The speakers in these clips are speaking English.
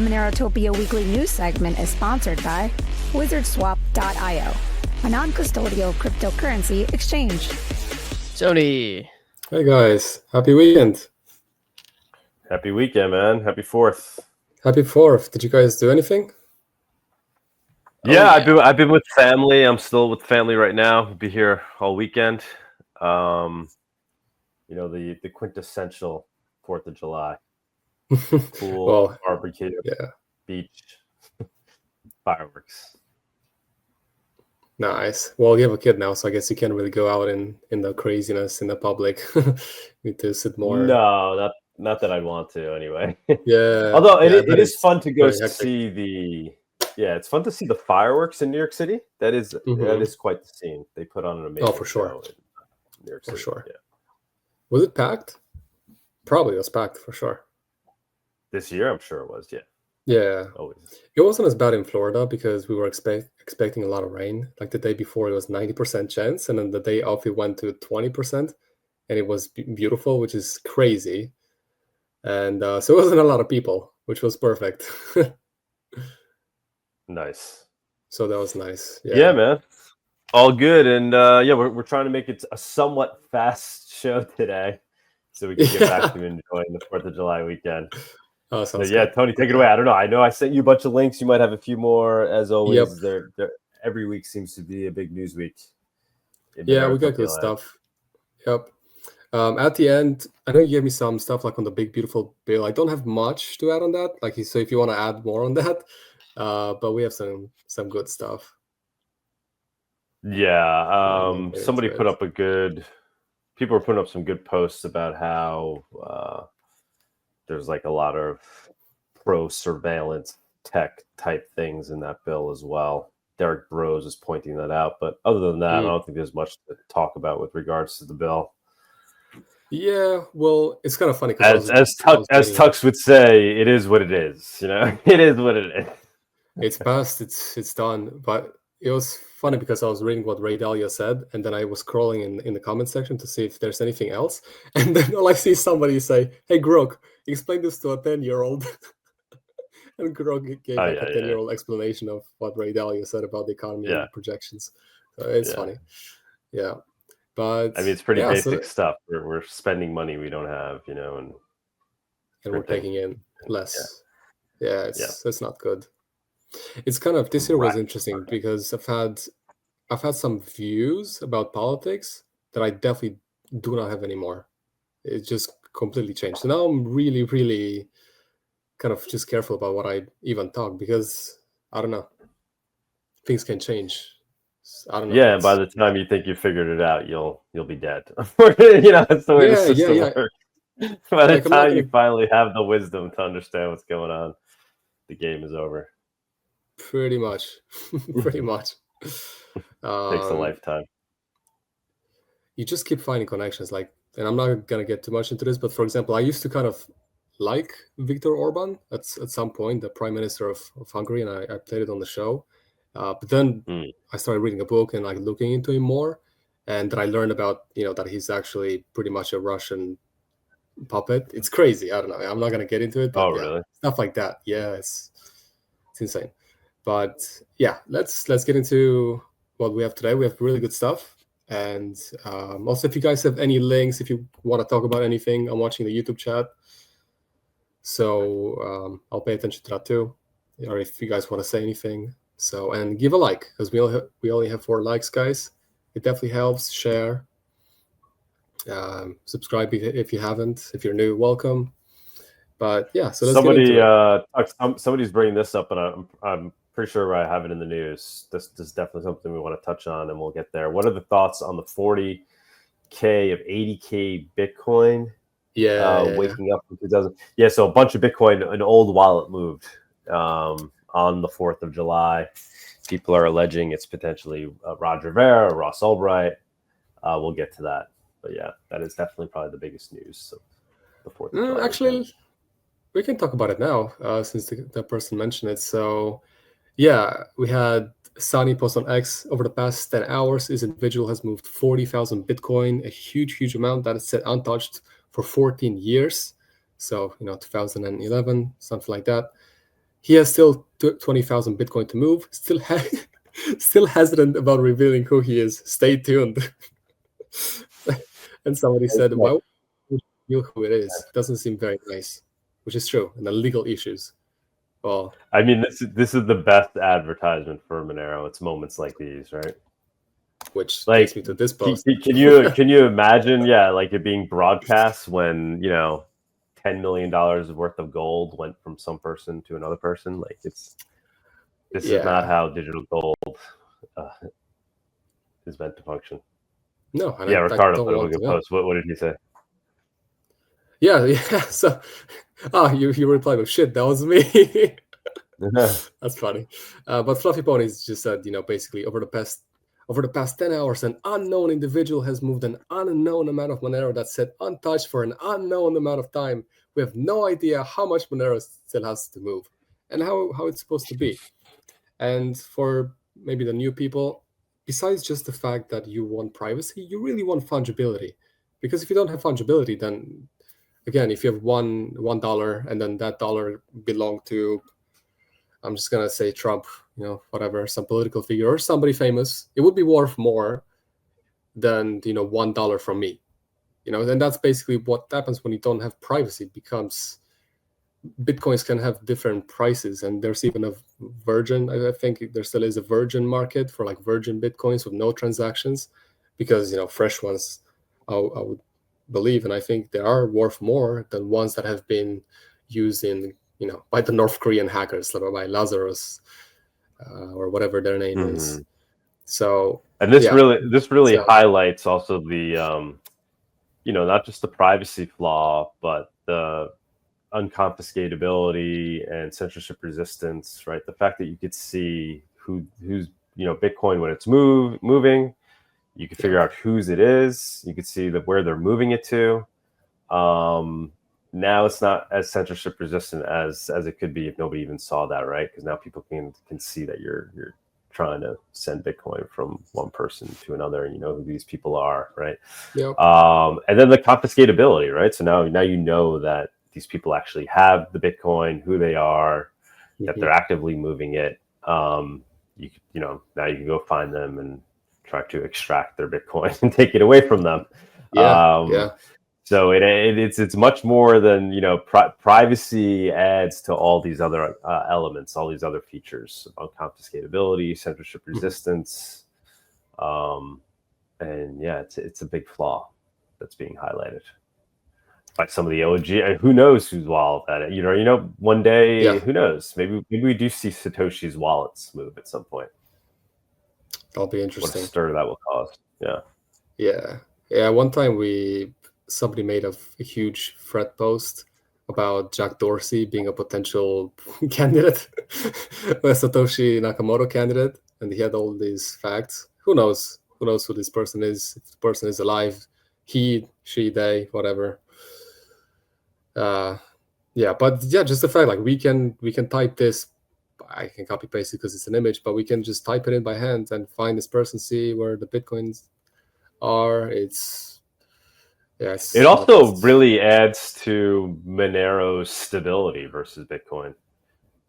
MoneroTopia Weekly News Segment is sponsored by WizardSwap.io, a non-custodial cryptocurrency exchange. Tony. Hey guys, happy weekend. Happy weekend, man. Happy 4th. Happy 4th. Did you guys do anything? Yeah, I've been with family. I'm still with family right now. I'll be here all weekend. The quintessential 4th of July. Pool, Well, barbecue, beach, fireworks. Nice. Well, you have a kid now, so I guess you can't really go out in the craziness in the public. Need to sit more. No, not that I want to anyway. Yeah. Although it is is fun to go very hectic. see it's fun to see the fireworks in New York City. That is quite the scene. They put on an amazing for sure. show in New York City. For sure. Yeah. Was it packed? Probably it was packed for sure. This year, I'm sure it was. Yeah. Yeah. Always. It wasn't as bad in Florida because we were expecting a lot of rain. Like the day before, it was 90% chance, and then the day off, it went to 20%, and it was beautiful, which is crazy. And so it wasn't a lot of people, which was perfect. Nice. So that was nice. Yeah, man. All good. And we're trying to make it a somewhat fast show today so we can get back to enjoying the 4th of July weekend. Oh, so Tony, take it away. I don't know. I know I sent you a bunch of links. You might have a few more. As always, every week seems to be a big news week. Yeah, we got good stuff. Yep. At the end, I know you gave me some stuff like on the big, beautiful bill. I don't have much to add on that. So if you want to add more on that, but we have some good stuff. Yeah. Somebody put up people were putting up some good posts about how there's like a lot of pro surveillance tech type things in that bill as well. Derek Bros is pointing that out. But other than that, I don't think there's much to talk about with regards to the bill. Yeah, well, it's kind of funny as Tux would say, it is what it is. It is what it is. It's past, it's done. But it was funny because I was reading what Ray Dalio said, and then I was scrolling in the comment section to see if there's anything else. And then all I see somebody say, "Hey, Grok, explain this to a 10-year-old." And Grok gave a 10-year-old explanation of what Ray Dalio said about the economy and projections. So it's funny. Yeah. But I mean, it's pretty basic stuff. We're spending money we don't have, and we're taking in less. Yeah, it's not good. It's kind of this year was interesting because I've had some views about politics that I definitely do not have anymore. It just completely changed. So now I'm really, really kind of just careful about what I even talk because I don't know. Things can change. I don't know. Yeah, and by the time you think you figured it out, you'll be dead. That's the way the system works. By the time you finally have the wisdom to understand what's going on, the game is over. Pretty much. Pretty much. Takes a lifetime. You just keep finding connections. And I'm not gonna get too much into this, but for example, I used to kind of like Viktor Orban at some point, the Prime Minister of Hungary, and I played it on the show. But then I started reading a book and looking into him more, and then I learned about that he's actually pretty much a Russian puppet. It's crazy. I don't know. I'm not gonna get into it. But really? Stuff like that. Yeah, it's insane. But yeah, let's get into what we have today. We have really good stuff, and also if you guys have any links, if you want to talk about anything, I'm watching the YouTube chat, so I'll pay attention to that too. Or if you guys want to say anything. So, and give a like, because we only have 4 likes, guys. It definitely helps. Share. Subscribe if you haven't. If you're new, welcome. But yeah, so let's get into it. Somebody's bringing this up, and I'm pretty sure I have it in the news. This is definitely something we want to touch on, and we'll get there. What are the thoughts on the 40K of 80K Bitcoin? Waking up from 2000. Yeah, so a bunch of Bitcoin, an old wallet moved. On the 4th of July. People are alleging it's potentially Roger Ver or Ross Ulbright. We'll get to that. But yeah, that is definitely probably the biggest news of the 4th of July. Actually, we can talk about it now since the person mentioned it. So yeah, we had Sani post on X. Over the past 10 hours, this individual has moved 40,000 Bitcoin, a huge amount that is set untouched for 14 years. So, 2011, something like that. he has still 20,000 Bitcoin to move. Still hesitant about revealing who he is. Stay tuned. And somebody said, why would you reveal who it is? It doesn't seem very nice, which is true. And the legal issues. Well, I mean, this is the best advertisement for Monero. It's moments like these, right? Which takes me to this post. Can you imagine, like it being broadcast when, $10 million worth of gold went from some person to another person? Like this is not how digital gold is meant to function. No, and Ricardo put up a good post. What did he say? Yeah. So, you replied with shit. That was me. That's funny. But Fluffy Ponies just said, basically over the past 10 hours, an unknown individual has moved an unknown amount of Monero that sat untouched for an unknown amount of time. We have no idea how much Monero still has to move and how it's supposed to be. And for maybe the new people, besides just the fact that you want privacy, you really want fungibility. Because if you don't have fungibility, then again, if you have $1 and then that dollar belonged to, I'm just going to say Trump, whatever, some political figure or somebody famous, it would be worth more than, $1 from me. And that's basically what happens when you don't have privacy. It becomes, Bitcoins can have different prices. And there's even a virgin, I think there still is a virgin market for like virgin Bitcoins with no transactions, because, fresh ones, I would believe, and I think they are worth more than ones that have been used in, by the North Korean hackers, like by Lazarus or whatever their name is. So, and this really highlights also the, not just the privacy flaw, but the unconfiscatability and censorship resistance, right? The fact that you could see who's Bitcoin when it's moving, you can figure out whose it is, you could see where they're moving it to. Now it's not as censorship resistant as it could be if nobody even saw that, right? Because now people can see that you're trying to send Bitcoin from one person to another, and you know who these people are, right? Yep. And then the confiscatability, right? So now you know that these people actually have the Bitcoin, who they are, that they're actively moving it. Now you can go find them and try to extract their Bitcoin and take it away from them. So it's much more than, privacy adds to all these other elements, all these other features about confiscatability, censorship resistance. It's a big flaw that's being highlighted by some of the OG. Who knows whose wallet that is? One day, who knows? Maybe we do see Satoshi's wallets move at some point. That'll be interesting. What a stir that will cause. Yeah. One time somebody made a huge thread post about Jack Dorsey being a potential candidate, a Satoshi Nakamoto candidate, and he had all these facts. Who knows who this person is? If the person is alive, he, she, they, whatever. But just the fact, like we can type this. I can copy paste it because it's an image, but we can just type it in by hand and find this person, see where the Bitcoins are. It also really adds to Monero's stability versus Bitcoin,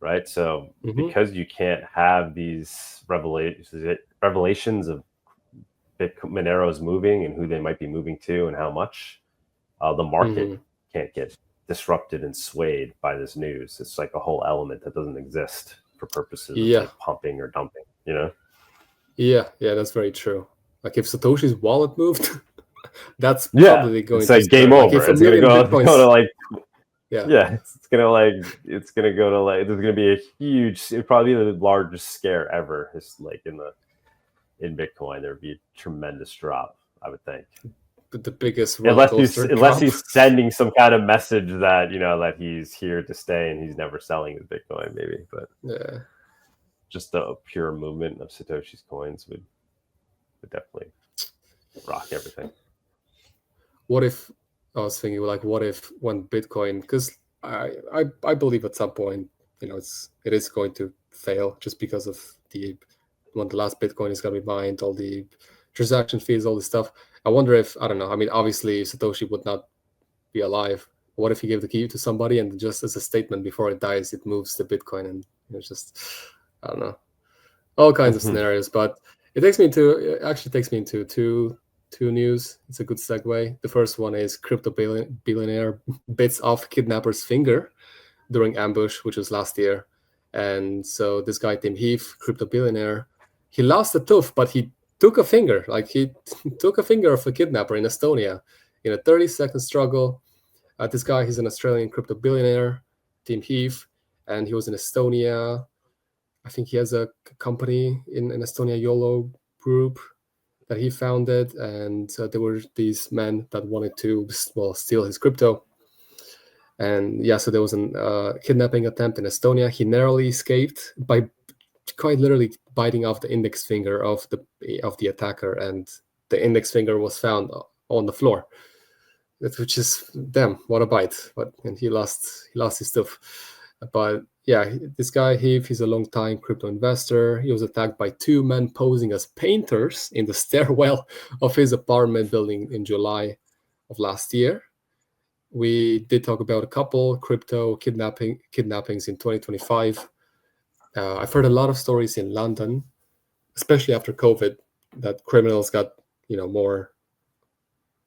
right? So because you can't have these revelations of Monero's moving and who they might be moving to and how much, the market can't get disrupted and swayed by this news. It's like a whole element that doesn't exist for purposes of like pumping or dumping, Yeah, that's very true. Like if Satoshi's wallet moved, that's probably going to like game over. It's going to go to like it's going to go to like there's going to be a huge, it'd probably be the largest scare ever. It's like in Bitcoin, there'd be a tremendous drop, I would think. The biggest unless he's sending some kind of message that that he's here to stay and he's never selling his Bitcoin, maybe. But just the pure movement of Satoshi's coins would definitely rock everything. What if I was thinking, like, what if when Bitcoin, because I believe at some point it is going to fail just because of when the last Bitcoin is going to be mined, all the transaction fees, all this stuff. I wonder if, I don't know, I mean, obviously Satoshi would not be alive what if he gave the key to somebody and just as a statement before it dies, it moves the Bitcoin, and it's just, I don't know, all kinds of scenarios. But it actually takes me into two news. It's a good segue. The first one is crypto billionaire bits off kidnapper's finger during ambush, which was last year. And so this guy, Tim Heath, crypto billionaire, he lost a tooth, but he took a finger. Like, he took a finger of a kidnapper in Estonia in a 30-second struggle. This guy, he's an Australian crypto billionaire, Tim Heath, and he was in Estonia. I think he has a company in Estonia, YOLO Group, that he founded, and there were these men that wanted to, steal his crypto. And yeah, so there was a kidnapping attempt in Estonia. He narrowly escaped by quite literally biting off the index finger of the attacker, and the index finger was found on the floor. Which is, damn, what a bite! And he lost his stuff. But yeah, this guy he's a long-time crypto investor. He was attacked by two men posing as painters in the stairwell of his apartment building in July of last year. We did talk about a couple crypto kidnappings in 2025. I've heard a lot of stories in London, especially after COVID, that criminals got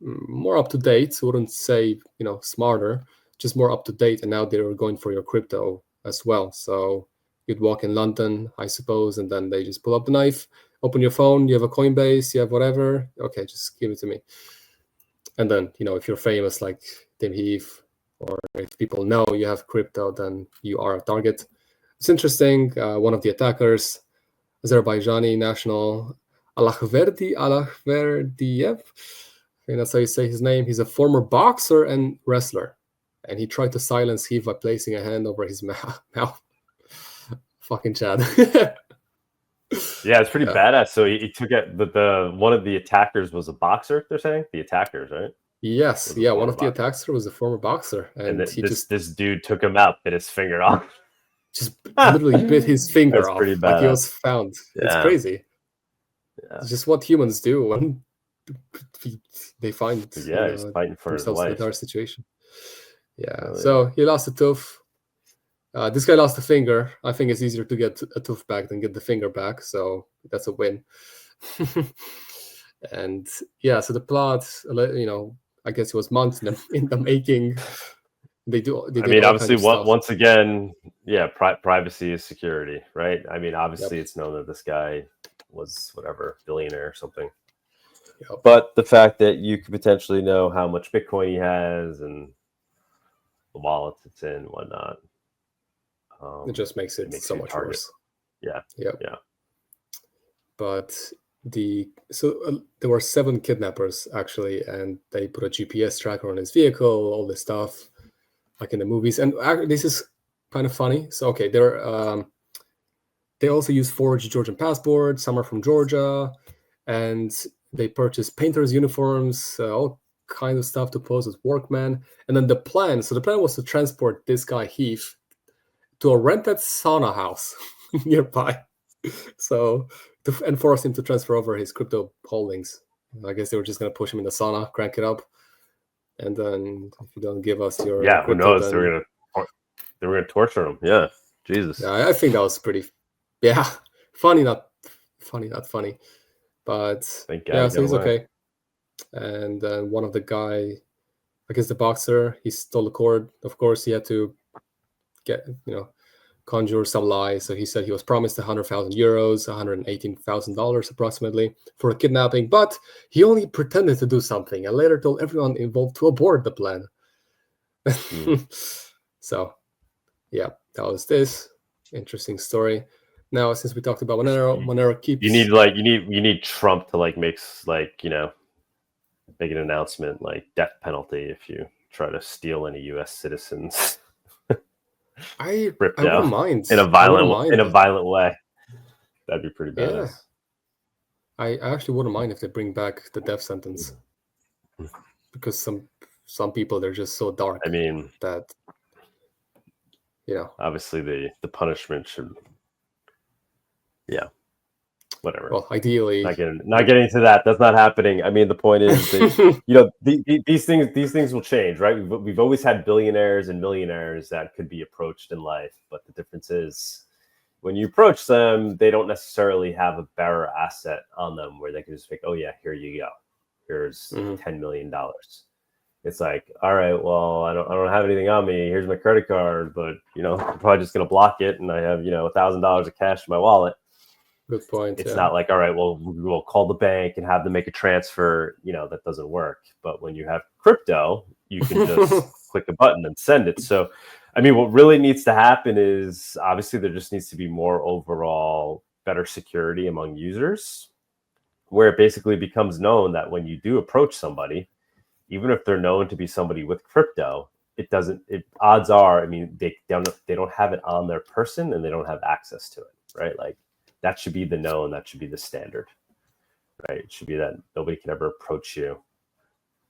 more up to date. Wouldn't say smarter, just more up to date, and now they're going for your crypto as well. So you'd walk in London, I suppose, and then they just pull up the knife, open your phone, you have a Coinbase, you have whatever, okay, just give it to me. And then if you're famous like Tim Heath, or if people know you have crypto, then you are a target. It's interesting. One of the attackers, Azerbaijani national Alakhverdiev, I think that's how you say his name. He's a former boxer and wrestler, and he tried to silence Heath by placing a hand over his mouth. Fucking Chad. Yeah, it's pretty badass. So he took it. The one of the attackers was a boxer. They're saying the attackers, right? Yes, yeah. One of the attackers was a former boxer, and this dude took him out, bit his finger off. Just literally bit his finger That's off. pretty badass. Like he was found. Yeah. It's crazy. Yeah. It's just what humans do when they find he's fighting for his life. In a dire situation. Yeah. So he lost a tooth. This guy lost a finger. I think it's easier to get a tooth back than get the finger back. So that's a win. And yeah, so the plot, I guess it was months in the making. They obviously, once again, privacy is security, right? I mean, obviously, It's known that this guy was whatever billionaire or something. Yep. But the fact that you could potentially know how much Bitcoin he has and the wallets it's in, and whatnot, it just makes it so much worse. Yeah. Yep. Yeah. But there were 7 kidnappers actually, and they put a GPS tracker on his vehicle, all this stuff, like in the movies. And this is kind of funny. So okay, they also use forged Georgian passports. Some are from Georgia, and they purchased painters' uniforms, all kind of stuff to pose as workmen. And then the plan was to transport this guy Heath to a rented sauna house nearby. So and force him to transfer over his crypto holdings. I guess they were just going to push him in the sauna, crank it up, and then if you don't give us your who knows? Then... They were going to torture him. Yeah, Jesus. Yeah, I think that was pretty. Yeah, funny, not funny. But so he's okay. And then one of the guy, I guess the boxer, he stole the cord. Of course, he had to get conjure some lies. So he said he was promised 100,000 euros, $118,000 approximately for a kidnapping, but he only pretended to do something and later told everyone involved to abort the plan. So, yeah, that was this interesting story. Now, since we talked about Monero keeps. You need Trump to make an announcement like death penalty if you try to steal any U.S. citizens. I wouldn't mind in a violent way. That'd be pretty badass. Yeah. I actually wouldn't mind if they bring back the death sentence, because some people, they're just so dark. I mean, that obviously the punishment should. Yeah. whatever. Well, ideally, not getting into that. That's not happening. I mean, the point is that these things will change, right? We've always had billionaires and millionaires that could be approached in life, but the difference is when you approach them, they don't necessarily have a bearer asset on them where they can just think, oh yeah, here you go, here's $10 million. It's like, all right, well, I don't have anything on me. Here's my credit card, but I'm probably just gonna block it, and I have $1,000 of cash in my wallet. Good point. It's not like, all right, well, we'll call the bank and have them make a transfer. That doesn't work. But when you have crypto, you can just click a button and send it. So, I mean, what really needs to happen is obviously there just needs to be more overall better security among users, where it basically becomes known that when you do approach somebody, even if they're known to be somebody with crypto, odds are, I mean, they don't have it on their person and they don't have access to it, right? Like, that should be the known, that should be the standard, right? It should be that nobody can ever approach you,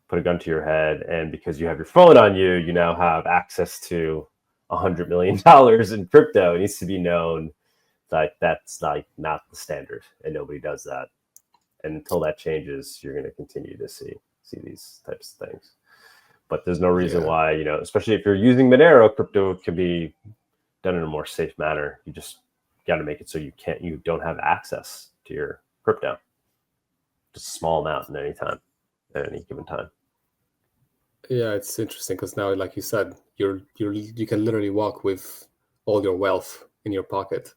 put a gun to your head, and because you have your phone on you, you now have access to $100 million in crypto. It needs to be known that that's like not the standard, and nobody does that. And until that changes, you're going to continue to see these types of things. But there's no reason why, especially if you're using Monero, crypto can be done in a more safe manner. You just got to make it so you don't have access to your crypto, just a small amount at any given time. Yeah, it's interesting because now, like you said, you can literally walk with all your wealth in your pocket.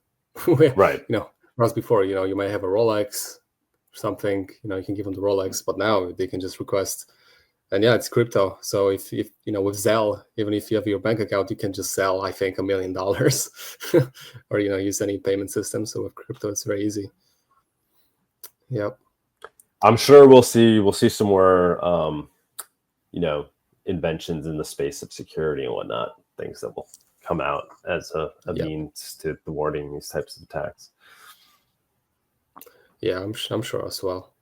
Right. Whereas before, you might have a Rolex or something, you can give them the Rolex, but now they can just request. And yeah, it's crypto. So if with Zelle, even if you have your bank account, you can just sell, I think, $1 million or, use any payment system. So with crypto, it's very easy. Yep. I'm sure we'll see some more, inventions in the space of security and whatnot, things that will come out as a means to thwarting these types of attacks. Yeah, I'm sure as well.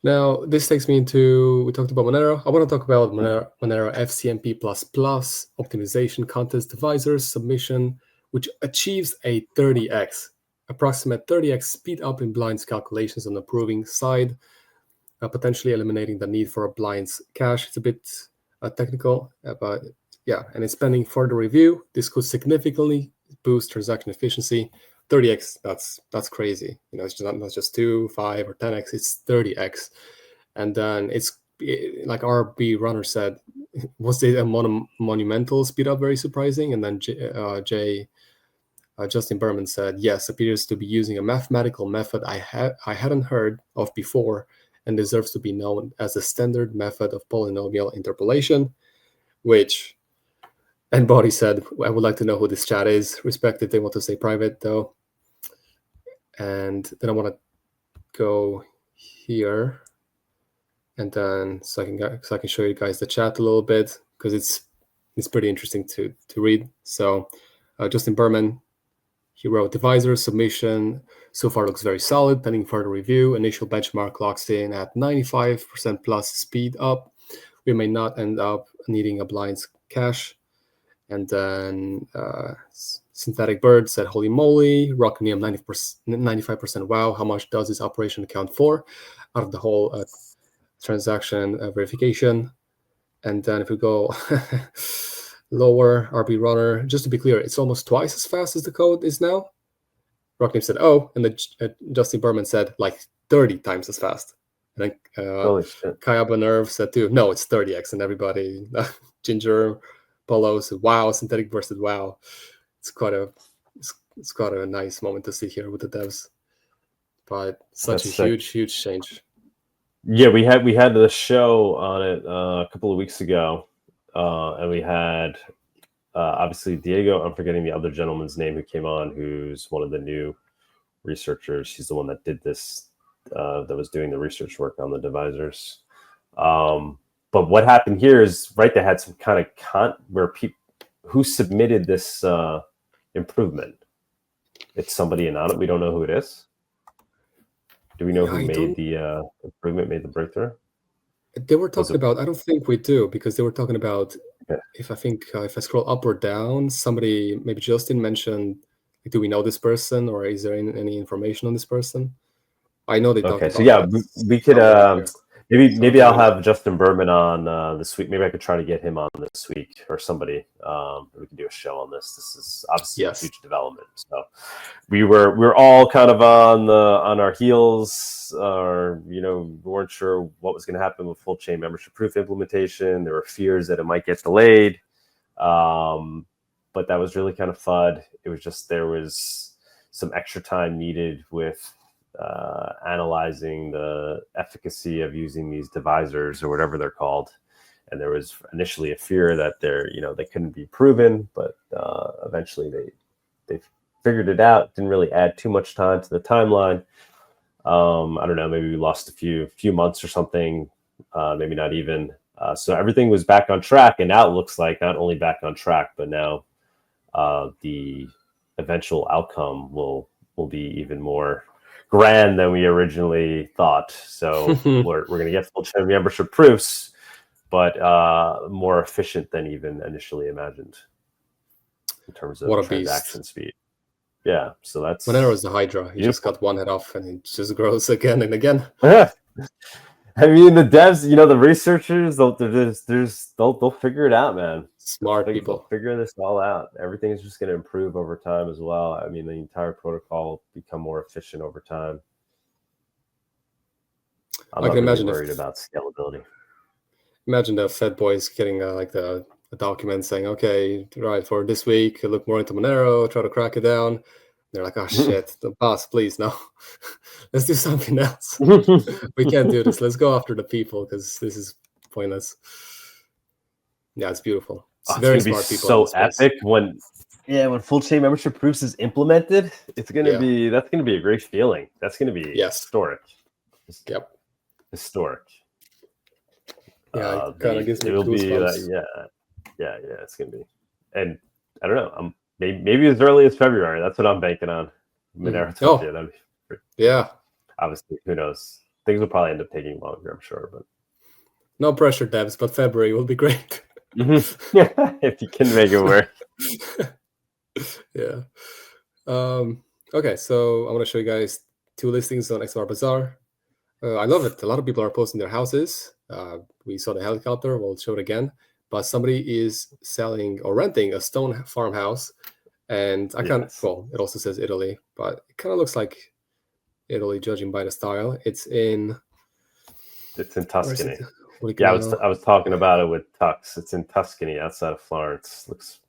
Now, this takes me into, we talked about Monero. I want to talk about Monero FCMP++ optimization contest divisors submission, which achieves a 30x, approximate 30x speed up in blinds calculations on the proving side, potentially eliminating the need for a blinds cache. It's a bit technical, but yeah, and it's pending further review. This could significantly boost transaction efficiency. 30x, that's crazy. It's not just 2, 5, or 10x, it's 30x. And then it's like RB Runner said, was it a monumental speed up? Very surprising. And then Justin Berman said, yes, appears to be using a mathematical method I hadn't heard of before and deserves to be known as a standard method of polynomial interpolation, which, and Body said, I would like to know who this chat is, respected. They want to stay private though. And then I want to go here, and then so I can show you guys the chat a little bit because it's pretty interesting to read. So Justin Berman, he wrote, divisor submission so far looks very solid, pending further review. Initial benchmark locks in at 95% plus speed up. We may not end up needing a blinds cache. And then Synthetic Bird said, holy moly, Rockanium 95%. Wow, how much does this operation account for out of the whole transaction verification? And then if we go lower, RB Runner, just to be clear, it's almost twice as fast as the code is now. Rockanium said, oh, and then Justin Berman said, like 30 times as fast. And then Kaya Nerve said too, no, it's 30x, and everybody, Ginger, Polo said, wow, Synthetic Bird said, wow. It's quite a nice moment to see here with the devs, but such a huge change. Yeah, we had the show on it a couple of weeks ago, and we had obviously Diego. I'm forgetting the other gentleman's name who came on, who's one of the new researchers. He's the one that did this, that was doing the research work on the divisors. But what happened here is, right, they had some kind of where people who submitted this improvement. It's somebody anonymous. We don't know who it is. Do we know who made the improvement, made the breakthrough? They were talking about, I don't think we do, because they were talking about, if I scroll up or down, somebody, maybe Justin mentioned do we know this person, or is there any information on this person? I know they talked Okay, about so yeah, that. we could maybe I'll have Justin Berman on this week. Maybe I could try to get him on this week, or somebody. We could do a show on this. This is obviously a huge development. So we were all kind of on our heels, or we weren't sure what was going to happen with full chain membership proof implementation. There were fears that it might get delayed, but that was really kind of FUD. It was just there was some extra time needed with analyzing the efficacy of using these divisors, or whatever they're called, and there was initially a fear that they couldn't be proven, but eventually they figured it out. Didn't really add too much time to the timeline. I don't know, maybe we lost a few months or something, maybe not even. So everything was back on track, and now it looks like not only back on track, but now the eventual outcome will be even more grand than we originally thought. So we're going to get full chain membership proofs, but more efficient than even initially imagined in terms of transaction speed. Yeah, so that's Monero is the Hydra. You just got one head off, and it just grows again and again. I mean, the devs, the researchers, they'll figure it out, man. Smart people. They'll figure this all out. Everything is just going to improve over time as well. I mean, the entire protocol will become more efficient over time. I'm not really worried about scalability. Imagine the Fed boys getting a document saying, okay, right, for this week, look more into Monero, try to crack it down. They're like, oh shit, the boss, please, no. Let's do something else. We can't do this. Let's go after the people, because this is pointless. Yeah, it's beautiful. It's very smart people. So epic when full chain membership proofs is implemented. It's gonna be that's gonna be a great feeling. That's gonna be historic. Yep. Historic. Yeah, it kind of gives me goosebumps. Yeah, it's gonna be. And I don't know. Maybe as early as February. That's what I'm banking on. MoneroTopia. Yeah. Obviously, who knows? Things will probably end up taking longer, I'm sure. But no pressure, devs. But February will be great. If you can make it work. Yeah. Okay, so I want to show you guys 2 listings on XMR Bazaar. I love it. A lot of people are posting their houses. We saw the helicopter. We'll show it again. But somebody is selling or renting a stone farmhouse, and I can't. Well, it also says Italy, but it kind of looks like Italy, judging by the style. It's in Tuscany. Yeah, I was talking about it with Tux. It's in Tuscany, outside of Florence. Looks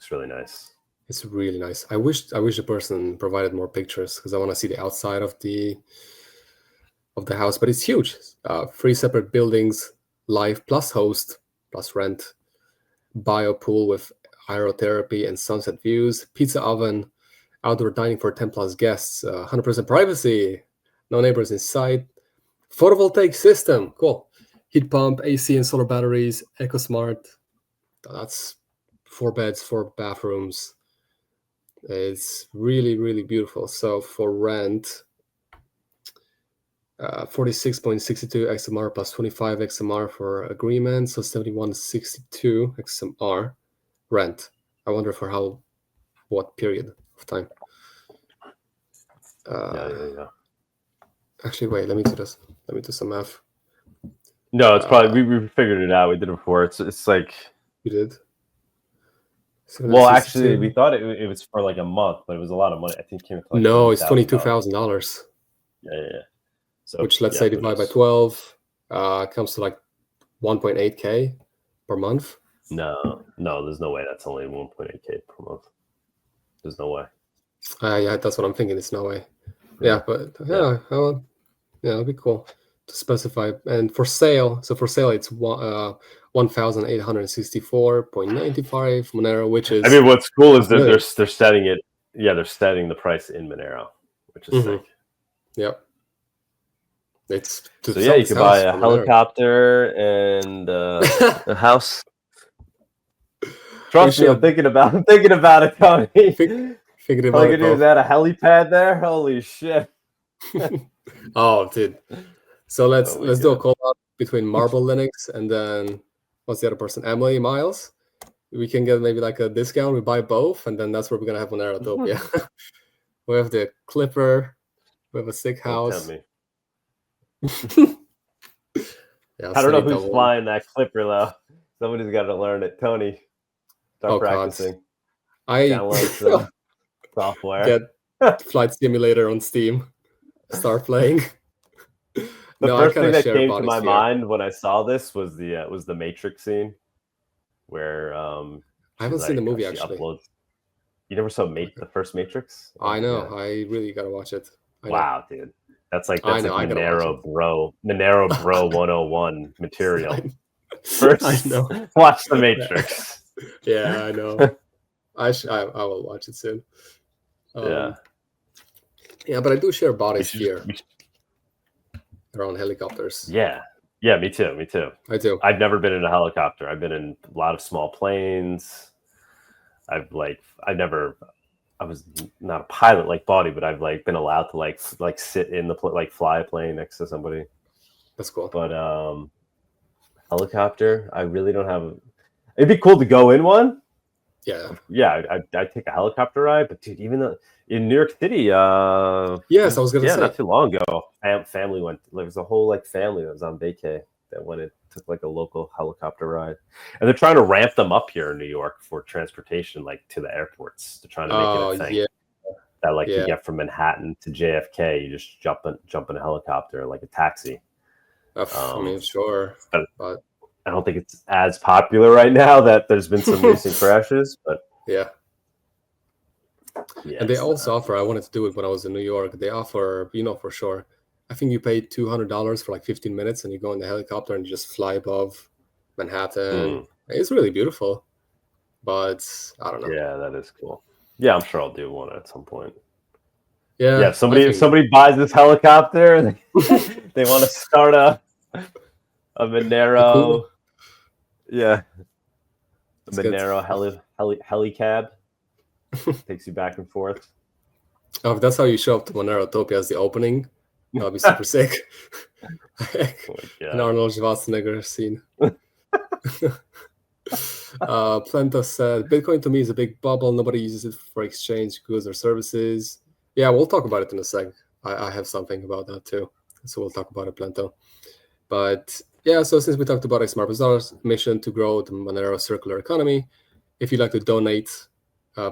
really nice. It's really nice. I wish the person provided more pictures, because I want to see the outside of the house. But it's huge. 3 separate buildings, live plus host plus rent, bio pool with aerotherapy and sunset views, pizza oven, outdoor dining for 10 plus guests, 100% privacy, no neighbors in sight, photovoltaic system, cool, heat pump, AC and solar batteries, EcoSmart. That's 4 beds, 4 bathrooms. It's really, really beautiful. So for rent, 46.62 XMR plus 25 XMR for agreement, so 71.62 XMR rent. I wonder for what period of time. Actually, wait. Let me do this. Let me do some math. No, it's probably we figured it out. We did it before. It's like we did. Well, actually, we thought it was for like a month, but it was a lot of money. I think it came to like no, it's $22,000. Yeah. So, which let's say divide by 12 comes to like 1.8K per month. No, there's no way. That's only 1.8K per month. There's no way. Yeah, that's what I'm thinking. It's no way. Yeah, but it'll be cool to specify. And for sale, it's 1,864.95 Monero, which is. I mean, what's cool is that they're setting it. Yeah, they're setting the price in Monero, which is sick. Yep. It's so you can buy a helicopter and a house. Trust me, I'm thinking about it, Tony. Thinking about it. Is that a helipad there? Holy shit! Oh, dude. So let's do a call out between Marble Linux and then what's the other person? Emily Miles. we can get maybe like a discount. We buy both, and then that's where we're gonna have MoneroTopia. We have the Clipper. We have a sick house. Yeah, I don't know who's flying that Clipper though. Somebody's got to learn it. Tony, start practicing. Download some software. Get Flight Simulator on Steam. Start playing. The first thing that came to my mind when I saw this was the Matrix scene, where I haven't seen the movie actually. You never saw the first Matrix? I know. Yeah. I really gotta watch it. Wow, dude, that's like Monero bro 101 material. First, I know. Watch the Matrix. Yeah, I know. I will watch it soon. Yeah, but I do share bodies here around helicopters. Yeah, me too. I do. I've never been in a helicopter. I've been in a lot of small planes. I was not a pilot like Body, but I've been allowed to like sit in the fly a plane next to somebody. That's cool. But helicopter, I really don't have. It'd be cool to go in one. Yeah. I'd take a helicopter ride, but dude, even in New York City, yes, I was gonna say not too long ago, family went. There was a whole family that was on vacay that went and took a local helicopter ride, and they're trying to ramp them up here in New York for transportation, to the airports. They're trying to make it a thing. That you get from Manhattan to JFK, you just jump in a helicopter like a taxi. I mean, sure, but I don't think it's as popular right now. That there's been some recent crashes, but yeah. And they also offer. I wanted to do it when I was in New York. They offer, for sure. I think you pay $200 for 15 minutes, and you go in the helicopter and you just fly above Manhattan. It's really beautiful, but I don't know. Yeah, that is cool. Yeah, I'm sure I'll do one at some point. Yeah. If somebody buys this helicopter, they want to start a Monero. Cool. Yeah, a Monero helicab takes you back and forth. Oh, if that's how you show up to MoneroTopia as the opening, that'll be super sick. An Arnold Schwarzenegger scene. Plenta said, Bitcoin to me is a big bubble. Nobody uses it for exchange goods or services. Yeah, we'll talk about it in a sec. I have something about that too. So we'll talk about it, Plento. But yeah, so since we talked about XMR Bazaar's mission to grow the Monero circular economy, if you'd like to donate,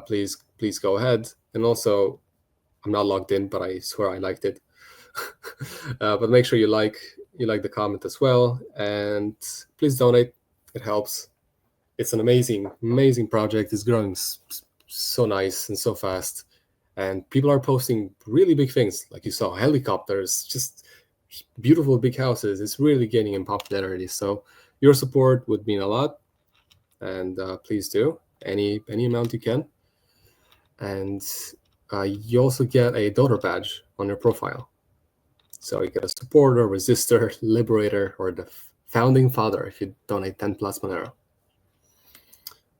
please go ahead. And also, I'm not logged in, but I swear I liked it. But make sure you like the comment as well, and please donate. It helps. It's an amazing project. It's growing so nice and so fast, and people are posting really big things, like you saw, helicopters, just beautiful big houses. It's really gaining in popularity. So your support would mean a lot, and please do any amount you can. And you also get a donor badge on your profile. So you get a supporter, resistor, liberator, or the founding father if you donate 10 plus Monero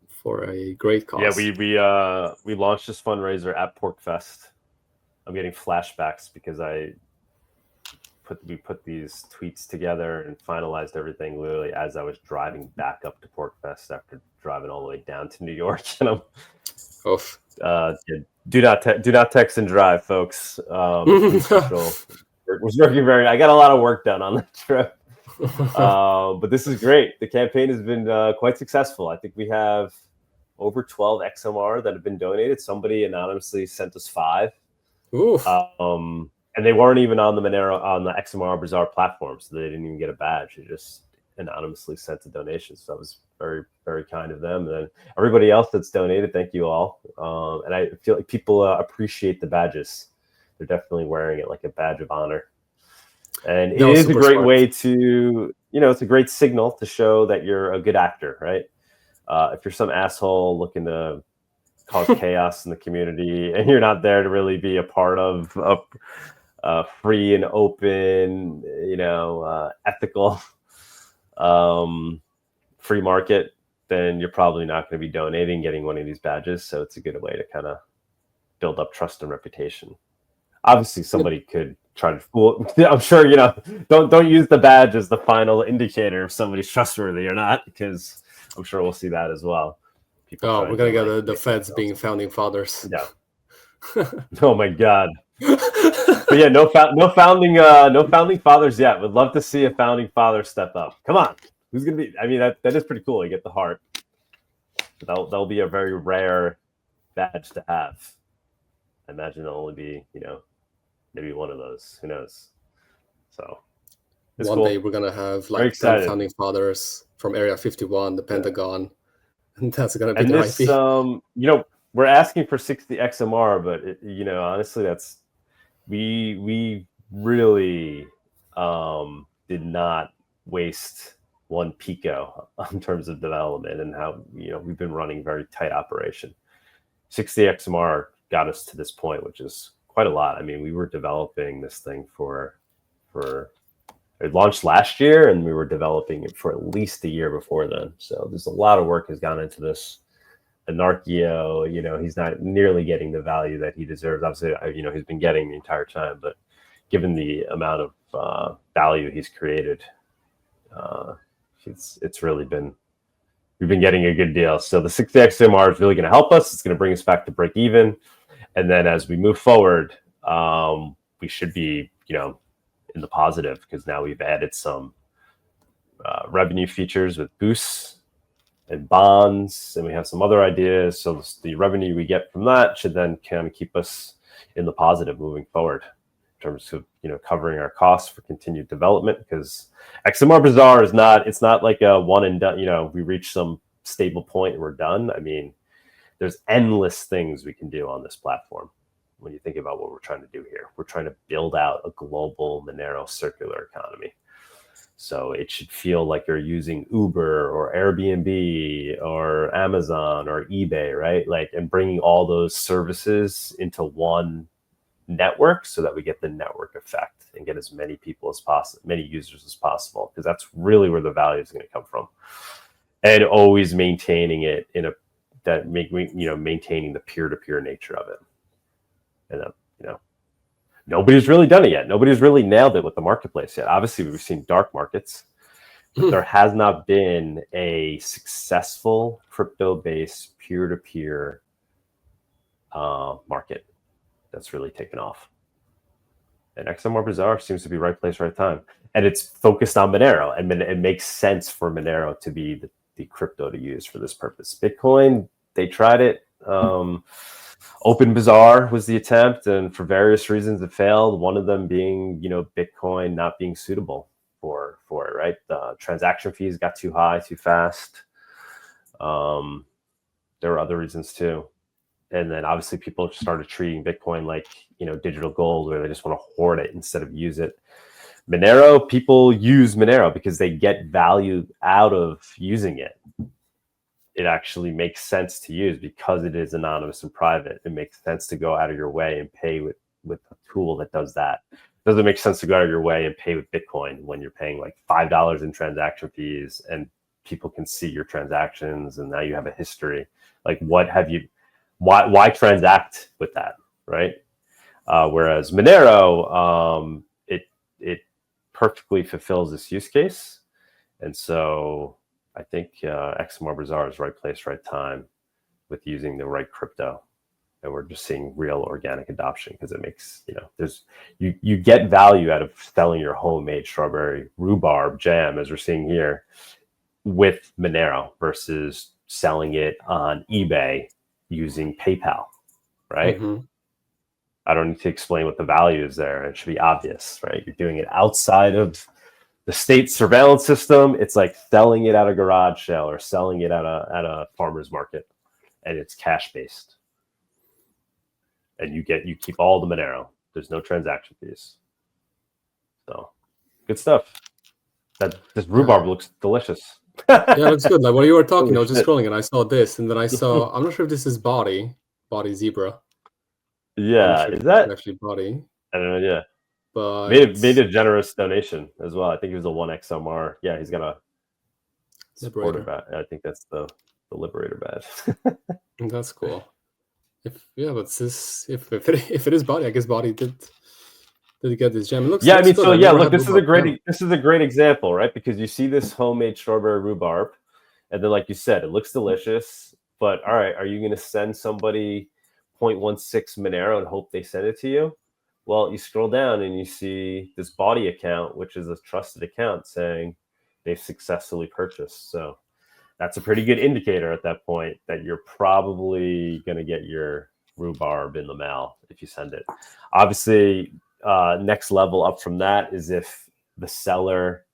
for a great cause. Yeah, we launched this fundraiser at PorkFest. I'm getting flashbacks because we put these tweets together and finalized everything literally as I was driving back up to PorkFest after driving all the way down to New York. And I'm do not text and drive, folks. It was working I got a lot of work done on that trip. But this is great. The campaign has been quite successful. I think we have over 12 XMR that have been donated. Somebody anonymously sent us 5. And they weren't even on the XMR Bazaar platform, so they didn't even get a badge. They just anonymously sent a donation. So that was very, very kind of them. And then everybody else that's donated, thank you all. And I feel like people appreciate the badges. They're definitely wearing it like a badge of honor. And it is a great way to, it's a great signal to show that you're a good actor, right? If you're some asshole looking to cause chaos in the community and you're not there to really be a part of a free and open, ethical free market, then you're probably not going to be donating, getting one of these badges. So it's a good way to kind of build up trust and reputation. Obviously, somebody could try to fool. I'm sure, don't use the badge as the final indicator if somebody's trustworthy or not, because I'm sure we'll see that as well. Oh, we're gonna get the Feds being founding fathers. Yeah. Oh my God. But yeah, no founding fathers yet. Would love to see a founding father step up. Come on, who's gonna be? I mean, that is pretty cool. You get the heart. That'll be a very rare badge to have. I imagine there'll only be maybe one of those. Who knows? So one day we're gonna have like 10 founding fathers from Area 51, the Pentagon, and that's gonna be the IP. We're asking for 60 XMR, but honestly, that's we really did not waste one pico in terms of development and how we've been running very tight operation. 60 XMR got us to this point, which is quite a lot. I mean, we were developing this thing for it launched last year, and we were developing it for at least a year before then. So there's a lot of work has gone into this. Anarchio, he's not nearly getting the value that he deserves. Obviously, he's been getting the entire time, but given the amount of value he's created, it's really been, we've been getting a good deal. So the 60 XMR is really going to help us. It's going to bring us back to break even. And then as we move forward, we should be, in the positive, because now we've added some revenue features with boosts and bonds, and we have some other ideas. So the revenue we get from that should then kind of keep us in the positive moving forward in terms of covering our costs for continued development. Because XMR Bazaar is not like a one and done. We reach some stable point and we're done. I mean, there's endless things we can do on this platform. When you think about what we're trying to do here, we're trying to build out a global Monero circular economy. So it should feel like you're using Uber or Airbnb or Amazon or eBay, right? Like, and bringing all those services into one network so that we get the network effect and get as many people as possible, many users as possible, because that's really where the value is going to come from. And always maintaining it maintaining the peer-to-peer nature of it. And nobody's really done it yet. Nobody's really nailed it with the marketplace yet. Obviously, we've seen dark markets, but there has not been a successful crypto-based peer-to-peer market that's really taken off. And XMR Bazaar seems to be right place, right time. And it's focused on Monero. And it makes sense for Monero to be the crypto to use for this purpose. Bitcoin, they tried it. Open Bazaar was the attempt, and for various reasons it failed. One of them being, Bitcoin not being suitable for it, right? The transaction fees got too high, too fast. There were other reasons too. And then obviously people started treating Bitcoin like, digital gold, where they just want to hoard it instead of use it. Monero, people use Monero because they get value out of using it. It actually makes sense to use because it is anonymous and private. It makes sense to go out of your way and pay with a tool that does that. It doesn't make sense to go out of your way and pay with Bitcoin when you're paying like $5 in transaction fees and people can see your transactions and now you have a history. Like, why transact with that, right? Whereas Monero, it perfectly fulfills this use case. And so I think XMR Bazaar is right place, right time with using the right crypto. And we're just seeing real organic adoption because it makes, you get value out of selling your homemade strawberry rhubarb jam, as we're seeing here, with Monero versus selling it on eBay using PayPal, right? Mm-hmm. I don't need to explain what the value is there. It should be obvious, right? You're doing it outside of the state surveillance system. It's like selling it at a garage sale or selling it at a farmer's market, and it's cash based. And you keep all the Monero. There's no transaction fees. So good stuff. This rhubarb looks delicious. Yeah, it looks good. Like when you were talking, I was just scrolling and I saw this, and then I saw, I'm not sure if this is body zebra. Yeah, sure is that actually body? I don't know. Yeah. But made a generous donation as well. I think it was a 1 XMR. Yeah, he's got a supporter badge. I think that's the Liberator badge. That's cool. If it is body, I guess body did get this gem. It looks, yeah, I mean, so yeah, look, this is a great example, right? Because you see this homemade strawberry rhubarb, and then like you said, it looks delicious. but all right, are you going to send somebody 0.16 Monero and hope they send it to you? Well, you scroll down and you see this body account, which is a trusted account, saying they've successfully purchased. So that's a pretty good indicator at that point that you're probably going to get your rhubarb in the mail if you send it. Obviously, next level up from that is if the seller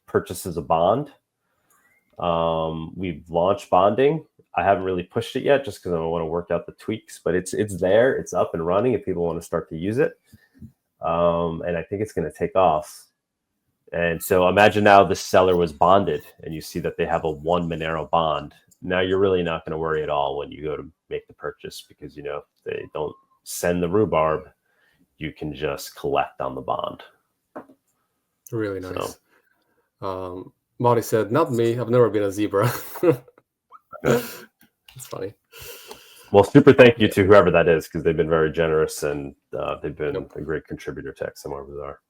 purchases a bond. We've launched bonding. I haven't really pushed it yet just because I want to work out the tweaks, but it's there. It's up and running if people want to start to use it. And I think it's going to take off. And so imagine now the seller was bonded and you see that they have a 1 Monero bond. Now you're really not going to worry at all when you go to make the purchase because, if they don't send the rhubarb, you can just collect on the bond. Really nice. So. Marty said, not me. I've never been a zebra. It's funny. Well, super thank you to whoever that is because they've been very generous and they've been a great contributor to XMR Bazaar.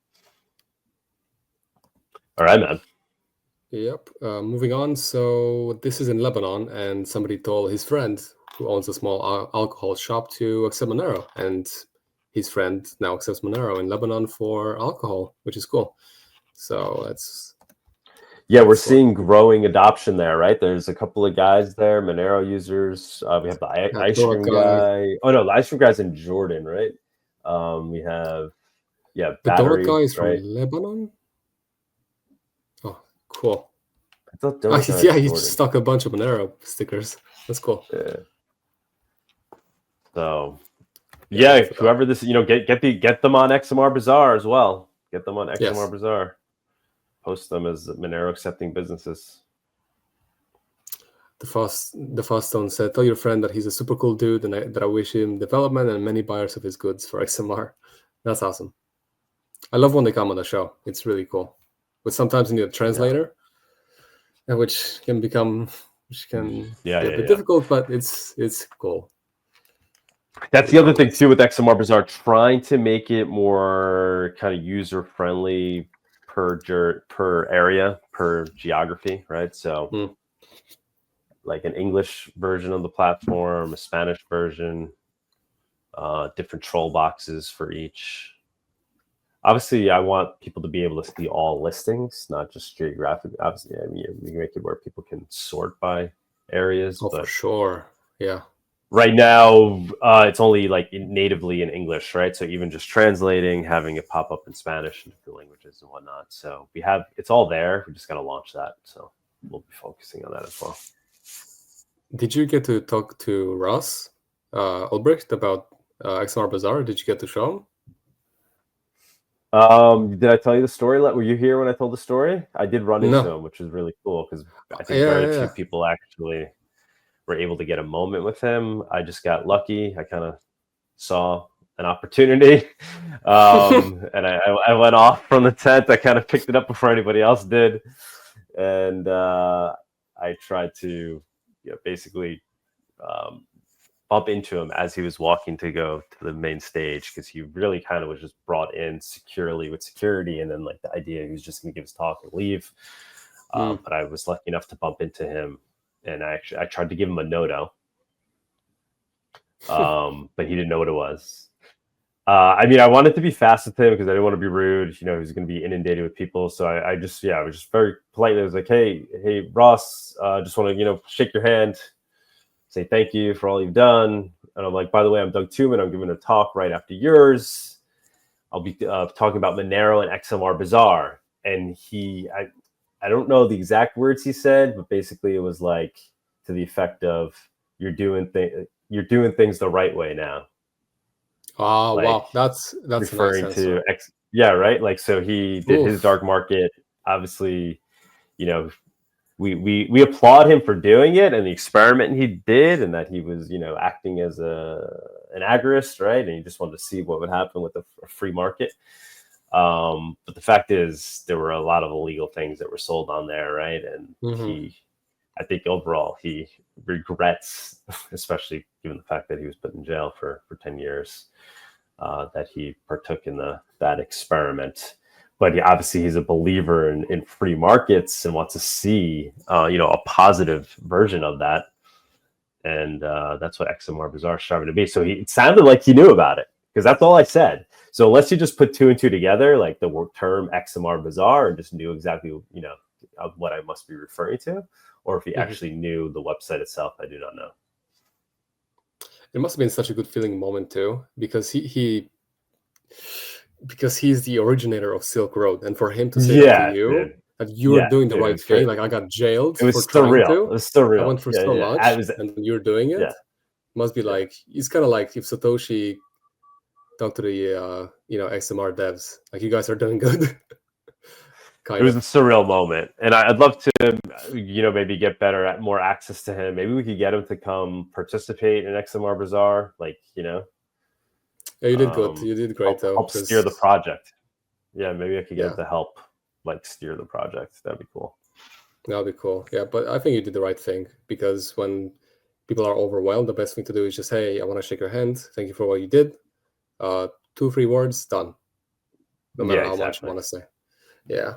All right, man. Yep. Moving on. So this is in Lebanon, and somebody told his friend who owns a small alcohol shop to accept Monero, and his friend now accepts Monero in Lebanon for alcohol, which is cool. So that's. Yeah, we're seeing growing adoption there, right? There's a couple of guys there, Monero users. We have the ice cream guy. Oh no, the ice cream guy's in Jordan, right? We have the battery, dOURO guy is right? from Lebanon. Oh, cool. I thought he stuck a bunch of Monero stickers. That's cool. Yeah. So whoever this, get them on XMR Bazaar as well. Get them on XMR Bazaar. Post them as Monero accepting businesses. The Fast Stone said, tell your friend that he's a super cool dude and that I wish him development and many buyers of his goods for XMR. That's awesome. I love when they come on the show. It's really cool. But sometimes you need a translator, which can be a bit difficult, but it's cool. That's the other thing too with XMR Bazaar, trying to make it more kind of user friendly per area, per geography, right? So like an English version of the platform, a Spanish version, different troll boxes for each. Obviously, I want people to be able to see all listings, not just geographic. Obviously, I mean, we can make it where people can sort by areas. Oh, for sure. Yeah. Right now, it's only like natively in English, right? So even just translating, having it pop up in Spanish and different languages and whatnot. So it's all there. We just got to launch that. So we'll be focusing on that as well. Did you get to talk to Ross Ulbricht about XMR Bazaar? Did you get to show him? Did I tell you the story? Were you here when I told the story? I did run into him, which was really cool because I think very few people actually were able to get a moment with him. I just got lucky. I kind of saw an opportunity, and I went off from the tent. I kind of picked it up before anybody else did, and I tried to basically bump into him as he was walking to go to the main stage because he really kind of was just brought in securely with security, and then like the idea he was just going to give his talk and leave. But I was lucky enough to bump into him. And I tried to give him a no-no, but he didn't know what it was. I mean, I wanted to be fast with him because I didn't want to be rude. He was going to be inundated with people. So I was just very polite. I was like, hey, Ross, just want to, shake your hand, say thank you for all you've done. And I'm like, by the way, I'm Doug Tuman. I'm giving a talk right after yours. I'll be talking about Monero and XMR Bazaar. And I don't know the exact words he said, but basically it was like to the effect of you're doing things the right way now. Oh, wow. That's referring to right? Like, so he did his dark market. Obviously, we applaud him for doing it and the experiment he did, and that he was, acting as an agorist, right? And he just wanted to see what would happen with a free market. But the fact is, there were a lot of illegal things that were sold on there, right? And I think overall he regrets, especially given the fact that he was put in jail for 10 years, that he partook in that experiment. But obviously he's a believer in free markets and wants to see, a positive version of that. And that's what XMR Bazaar is striving to be. So it sounded like he knew about it, because that's all I said. So unless you just put 2 and 2 together, like the term XMR Bazaar, and just knew exactly, what I must be referring to, or if he actually knew the website itself, I do not know. It must have been such a good feeling moment too, because because he's the originator of Silk Road, and for him to say that to you, that you were doing the right thing, like I got jailed for trying to. It was still real. I went through so much, and you're doing it. Must be like, it's kind of like if Satoshi talked to the XMR devs, like, you guys are doing good. It was a surreal moment, and I'd love to, maybe get more access to him. Maybe we could get him to come participate in XMR Bazaar, Yeah, you did good. You did great, though. Help steer the project. Yeah, maybe I could get him to help, steer the project. That'd be cool. That'd be cool. Yeah, but I think you did the right thing, because when people are overwhelmed, the best thing to do is just, hey, I want to shake your hand. Thank you for what you did. 2-3 words, done. No matter how much you want to say. Yeah.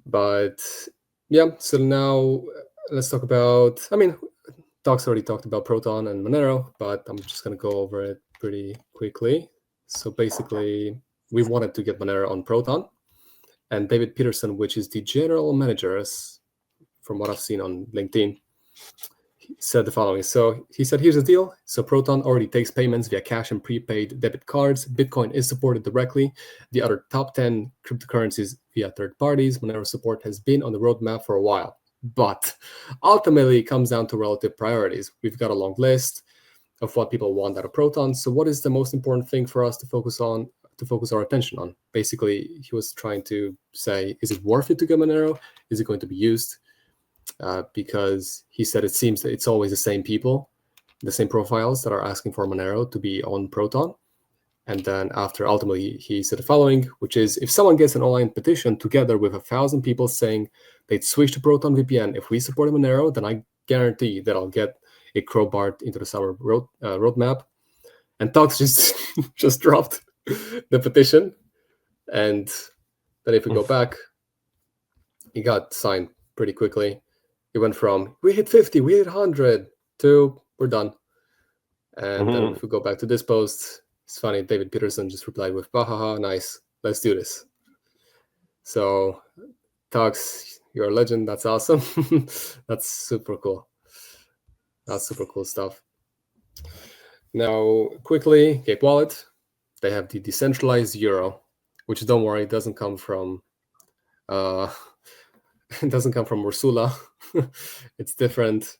But yeah, so now let's talk about, Doc's already talked about Proton and Monero, but I'm just going to go over it pretty quickly. So basically, we wanted to get Monero on Proton, and David Peterson, which is the general manager, from what I've seen on LinkedIn, said the following. So he said, here's the deal. So Proton already takes payments via cash and prepaid debit cards. Bitcoin is supported directly. The other top 10 cryptocurrencies via third parties. Monero support has been on the roadmap for a while. But ultimately, it comes down to relative priorities. We've got a long list of what people want out of Proton. So what is the most important thing for us to focus our attention on? Basically, he was trying to say, is it worth it to get Monero? Is it going to be used? Because he said it seems that it's always the same people, the same profiles that are asking for Monero to be on Proton. And then ultimately, he said the following, which is, if someone gets an online petition together with 1,000 people saying they'd switch to Proton VPN if we support Monero, then I guarantee that I'll get it crowbarred into the summer roadmap. And Tox just dropped the petition. And then if we go back, it got signed pretty quickly. It went from, we hit 50, we hit 100, to we're done. And then if we go back to this post, it's funny, David Peterson just replied with, bahaha, nice, let's do this. So, Tox, you're a legend. That's awesome. That's super cool. That's super cool stuff. Now, quickly, Cape Wallet, they have the decentralized euro, which, don't worry, doesn't come from it doesn't come from Ursula. It's different,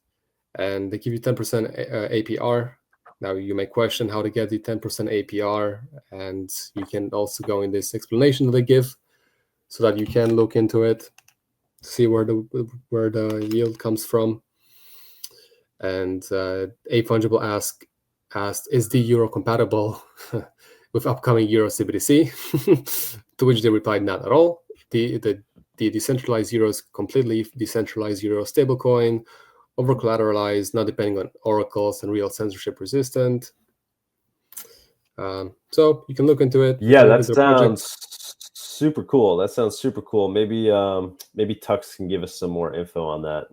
and they give you 10% APR. Now, you may question how to get the 10% APR, and you can also go in this explanation that they give, so that you can look into it, see where the yield comes from. And A Fungible asked, is the euro compatible with upcoming Euro CBDC? To which they replied, not at all. The decentralized euro is completely decentralized euro stablecoin, over collateralized, not depending on oracles, and real censorship resistant. So you can look into it. Yeah, that sounds super cool. Maybe Tux can give us some more info on that.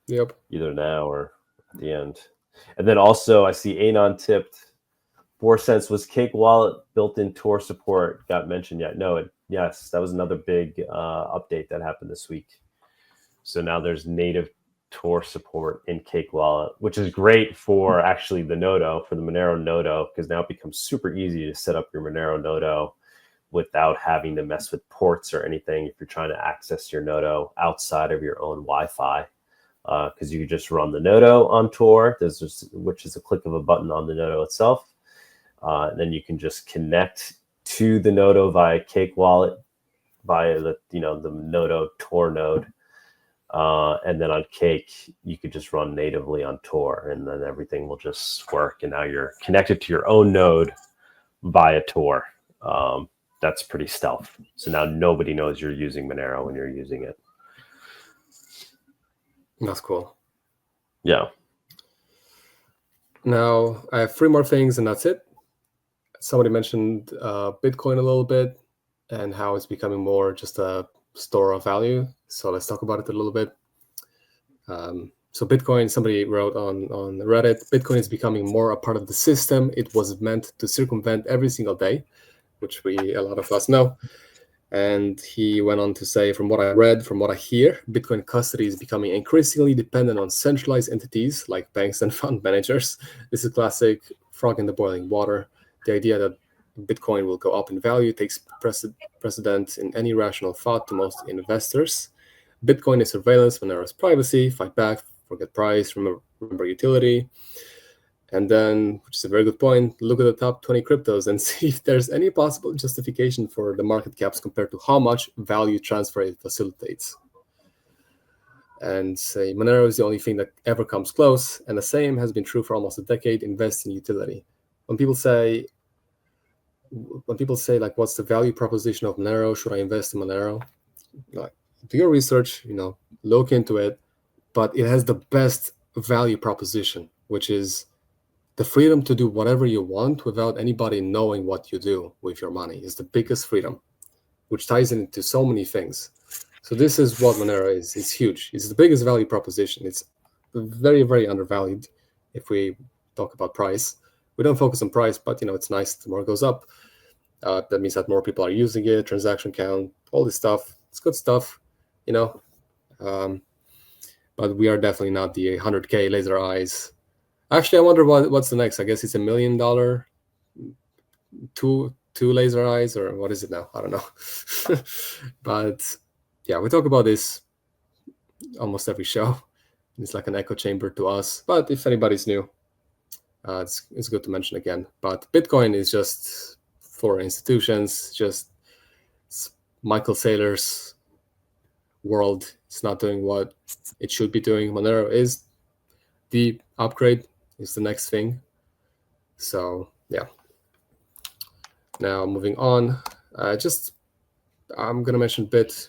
Yep. Either now or at the end. And then also, I see Anon tipped 4 cents. Was Cake Wallet built-in Tor support got mentioned yet? No. Yes, that was another big update that happened this week. So now there's native Tor support in Cake Wallet, which is great for actually the Nodo, for the Monero Nodo, because now it becomes super easy to set up your Monero Nodo without having to mess with ports or anything if you're trying to access your Nodo outside of your own Wi-Fi. Because you can just run the Nodo on Tor, which is a click of a button on the Nodo itself. And then you can just connect to the Nodo via Cake Wallet, via the Nodo Tor node. And then on Cake, you could just run natively on Tor, and then everything will just work. And now you're connected to your own node via Tor. That's pretty stealth. So now nobody knows you're using Monero when you're using it. That's cool. Yeah. Now, I have 3 more things, and that's it. Somebody mentioned Bitcoin a little bit, and how it's becoming more just a store of value. So let's talk about it a little bit. So Bitcoin, somebody wrote on Reddit, Bitcoin is becoming more a part of the system. It was meant to circumvent every single day, which a lot of us know. And he went on to say, from what I read, from what I hear, Bitcoin custody is becoming increasingly dependent on centralized entities like banks and fund managers. This is classic frog in the boiling water. The idea that Bitcoin will go up in value takes precedent in any rational thought to most investors. Bitcoin is surveillance, Monero is privacy, fight back, forget price, remember utility. And then, which is a very good point, look at the top 20 cryptos and see if there's any possible justification for the market caps compared to how much value transfer it facilitates. And say Monero is the only thing that ever comes close, and the same has been true for almost a decade. Invest in utility. When people say like, what's the value proposition of Monero? Should I invest in Monero? Like, do your research, look into it, but it has the best value proposition, which is the freedom to do whatever you want without anybody knowing what you do with your money. Is the biggest freedom, which ties into so many things. So this is what Monero is. It's huge. It's the biggest value proposition. It's very, very undervalued if we talk about price. We don't focus on price, but it's nice the more it goes up. That means that more people are using it, transaction count, all this stuff. It's good stuff, but we are definitely not the 100K laser eyes. Actually, I wonder what's the next. I guess it's $1 million, two laser eyes, or what is it now? I don't know. But yeah, we talk about this almost every show. It's like an echo chamber to us. But if anybody's new, it's good to mention again. But Bitcoin is just for institutions, just Michael Saylor's world. It's not doing what it should be doing. Monero is the upgrade, is the next thing. So yeah. Now moving on, I'm gonna mention a bit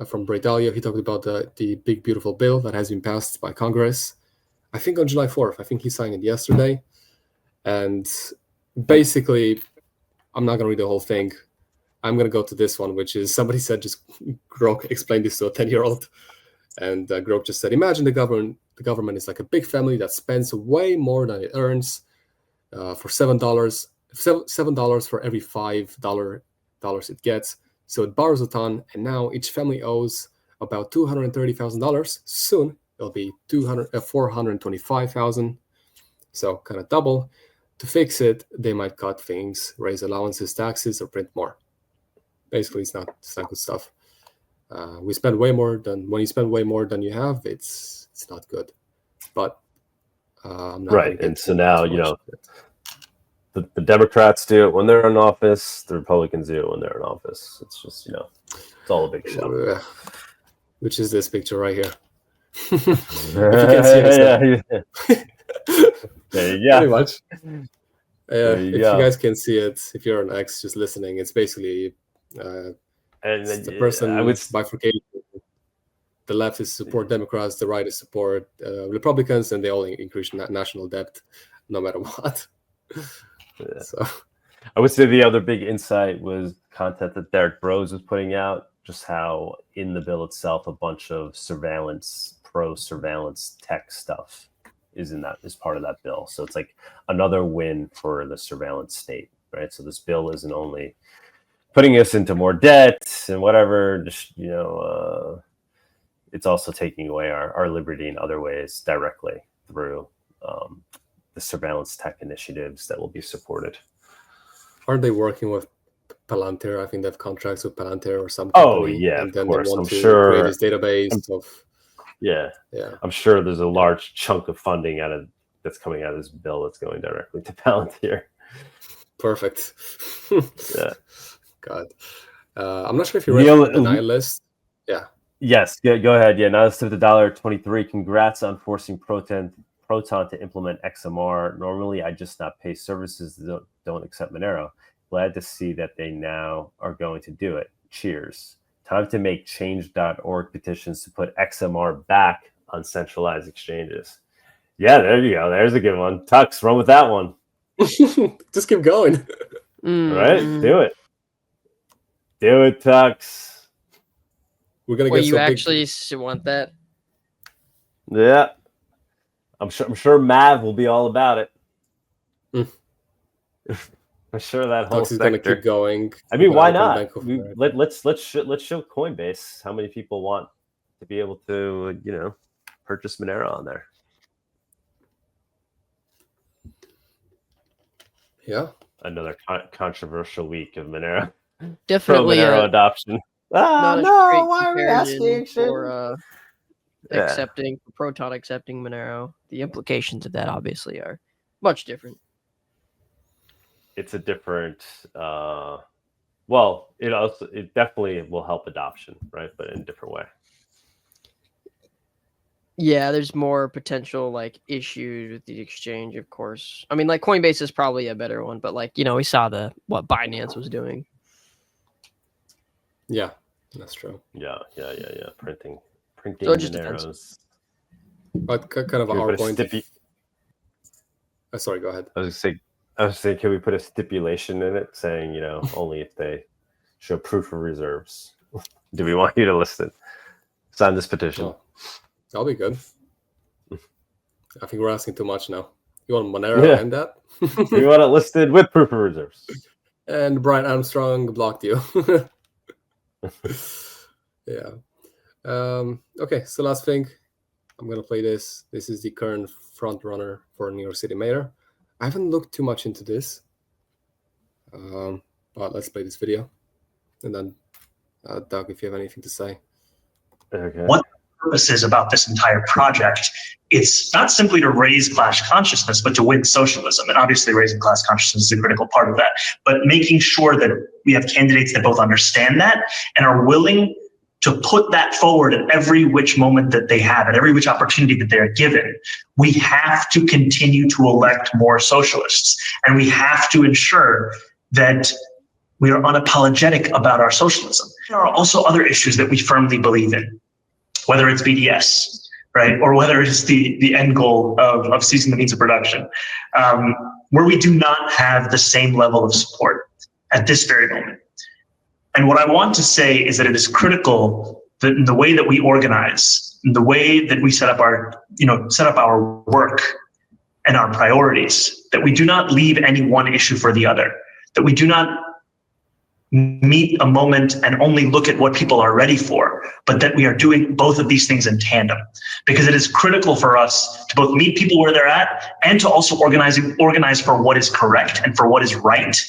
from Bradalio. He talked about the big beautiful bill that has been passed by Congress. I think on July 4th. I think he signed it yesterday. And basically, I'm not gonna read the whole thing. I'm gonna go to this one, which is somebody said just Grok explained this to a 10-year-old, and Grok just said, imagine the government is like a big family that spends way more than it earns for $7 for every $5 it gets. So it borrows a ton, and now each family owes about $230,000. Soon it'll be $425,000. So kind of double. To fix it, they might cut things, raise allowances, taxes, or print more. Basically, it's not good stuff. When you spend way more than you have, it's not good. But I'm not right. And so now the Democrats do it when they're in office. The Republicans do it when they're in office. It's just it's all a big show. Which is this picture right here? If you can see it, there you go. Pretty much. You guys can see it, if you're an X just listening, it's basically the person bifurcated. The left is support Democrats, the right is support Republicans, and they all increase national debt no matter what. Yeah. So I would say the other big insight was content that Derek Bros was putting out, just how in the bill itself a bunch of pro-surveillance tech stuff is part of that bill. So it's like another win for the surveillance state, right? So this bill isn't only putting us into more debt and whatever, just it's also taking away our liberty in other ways directly through the surveillance tech initiatives that will be supported. Aren't they working with Palantir? I think they have contracts with Palantir or something. Oh yeah, and then of course. They want to create this database of. Yeah. I'm sure there's a large chunk of funding that's coming out of this bill that's going directly to Palantir. Perfect. Yeah. God. I'm not sure if you read the denial list. Yeah. Yes. Go ahead. Yeah. Now let's do the $1.23. Congrats on forcing Proton to implement XMR. Normally, I just not pay services that don't accept Monero. Glad to see that they now are going to do it. Cheers. Time to make change.org petitions to put XMR back on centralized exchanges. Yeah, there you go. There's a good one. Tux, run with that one. Just keep going. All right, do it. Do it, Tux. We're gonna get you actually want that? Yeah. I'm sure Mav will be all about it. I'm sure that whole Tux is going to keep going. I mean, why not? Let's show Coinbase how many people want to be able to, you know, purchase Monero on there. Yeah. Another controversial week of Monero. Definitely Monero adoption. Not No, a why are we asking for accepting Proton accepting Monero. The implications of that obviously are much different. It's a different well, it definitely will help adoption, right? But in a different way. Yeah, there's more potential like issues with the exchange, of course. I mean, like Coinbase is probably a better one, but like, you know, we saw what Binance was doing. Yeah, that's true. Yeah. Printing So it just Moneros. But kind of our point. Sorry, go ahead. I was saying, can we put a stipulation in it saying, you know, only if they show proof of reserves? Do we want you to list it? Sign this petition. Oh, that'll be good. I think we're asking too much now. You want Monero and that? We want it listed with proof of reserves. And Brian Armstrong blocked you. Yeah. Okay, so last thing. I'm going to play this. This is the current front runner for New York City Mayor. I haven't looked too much into this. But let's play this video. And then, Doug, if you have anything to say. Okay. What the purpose is about this entire project, it's not simply to raise class consciousness, but to win socialism. And obviously raising class consciousness is a critical part of that. But making sure that we have candidates that both understand that and are willing to put that forward at every which moment that they have, at every which opportunity that they're given. We have to continue to elect more socialists. And we have to ensure that we are unapologetic about our socialism. There are also other issues that we firmly believe in, whether it's BDS, right, or whether it's the end goal of seizing the means of production, where we do not have the same level of support at this very moment. And what I want to say is that it is critical that in the way that we organize, in the way that we set up our work and our priorities, that we do not leave any one issue for the other, that we do not meet a moment and only look at what people are ready for, but that we are doing both of these things in tandem. Because it is critical for us to both meet people where they're at and to also organize for what is correct and for what is right,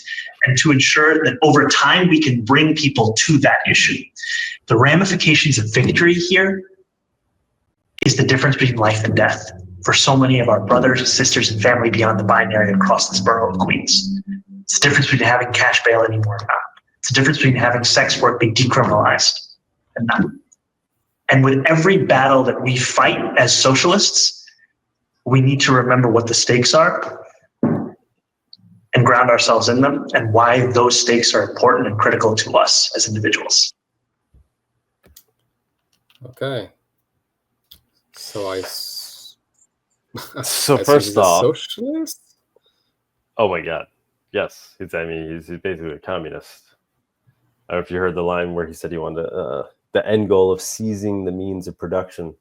and to ensure that over time we can bring people to that issue. The ramifications of victory here is the difference between life and death for so many of our brothers, sisters, and family beyond the binary across this borough of Queens. It's the difference between having cash bail anymore or not. It's the difference between having sex work be decriminalized and not. And with every battle that we fight as socialists, we need to remember what the stakes are and ground ourselves in them and why those stakes are important and critical to us as individuals. Okay. So So first off, socialist? Oh my God. Yes. He's basically a communist. I don't know if you heard the line where he said he wanted the end goal of seizing the means of production.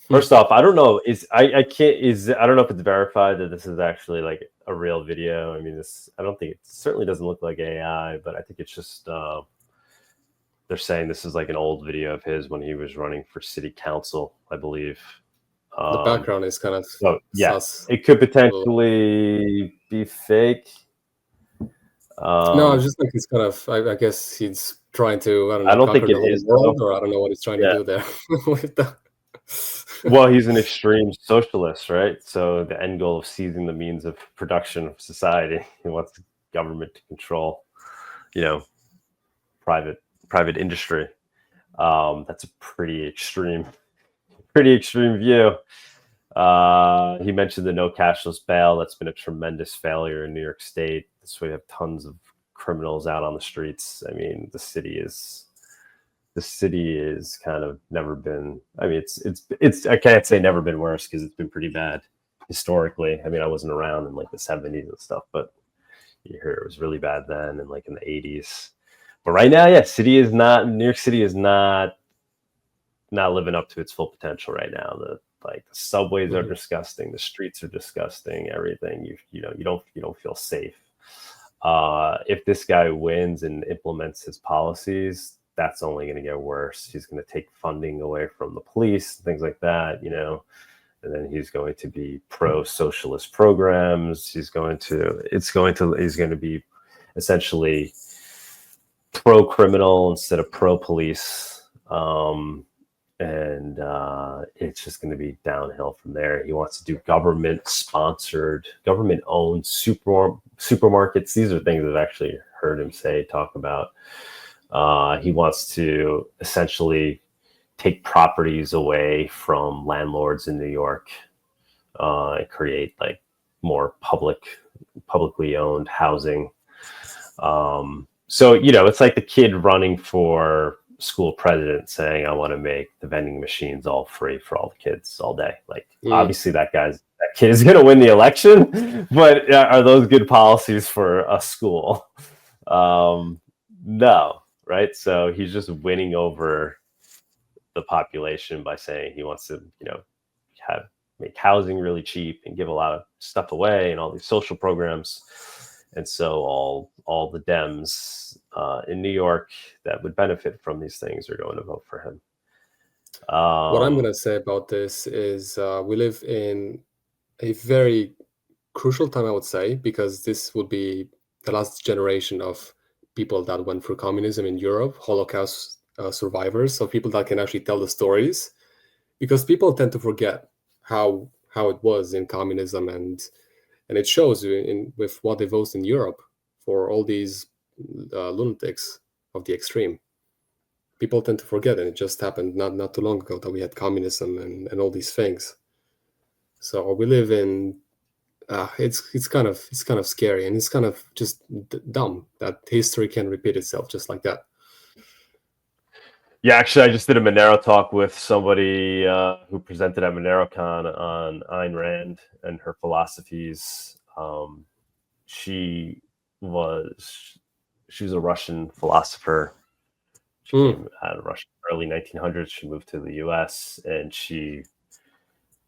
First off, I don't know. I don't know if it's verified that this is actually like a real video. I mean, I don't think it certainly doesn't look like AI, but I think it's just they're saying this is like an old video of his when he was running for city council, I believe. The background is kind of sus. It could potentially be fake. No, I was just like, he's kind of. I guess he's trying to. I don't think it is, or I don't know what he's trying to do there with that. Well, he's an extreme socialist, right? So the end goal of seizing the means of production of society. He wants the government to control, private industry. That's a pretty extreme view. He mentioned the no cashless bail. That's been a tremendous failure in New York State. That's why we have tons of criminals out on the streets. I mean, the city is kind of never been. I mean, it's. I can't say never been worse because it's been pretty bad historically. I mean, I wasn't around in like the 70s and stuff, but you hear it was really bad then, and like in the 80s. But right now, New York City is not living up to its full potential right now. Like the subways are disgusting, the streets are disgusting, everything. You don't feel safe. If this guy wins and implements his policies, that's only going to get worse. He's going to take funding away from the police, things like that, and then he's going to be pro-socialist programs. He's going to be essentially pro-criminal instead of pro-police. And it's just going to be downhill from there. He wants to do government-sponsored, government-owned supermarkets. These are things I've actually heard him talk about. He wants to essentially take properties away from landlords in New York and create like more publicly owned housing. So, it's like the kid running for school president saying, I want to make the vending machines all free for all the kids all day. Like, obviously that kid is going to win the election, but are those good policies for a school? No, right? So he's just winning over the population by saying he wants to, make housing really cheap and give a lot of stuff away and all these social programs. And so all the Dems in New York that would benefit from these things are going to vote for him. What I'm going to say about this is we live in a very crucial time, I would say, because this would be the last generation of people that went through communism in Europe, Holocaust survivors, so people that can actually tell the stories, because people tend to forget how it was in communism, and it shows with what they vote in Europe for all these lunatics of the extreme. People tend to forget, and it just happened not too long ago that we had communism and all these things. So we live in it's kind of scary, and it's kind of just dumb that history can repeat itself just like that. Yeah, actually, I just did a Monero talk with somebody who presented at MoneroCon on Ayn Rand and her philosophies. She was a Russian philosopher. She came out of Russia in the early 1900s. She moved to the U.S. and she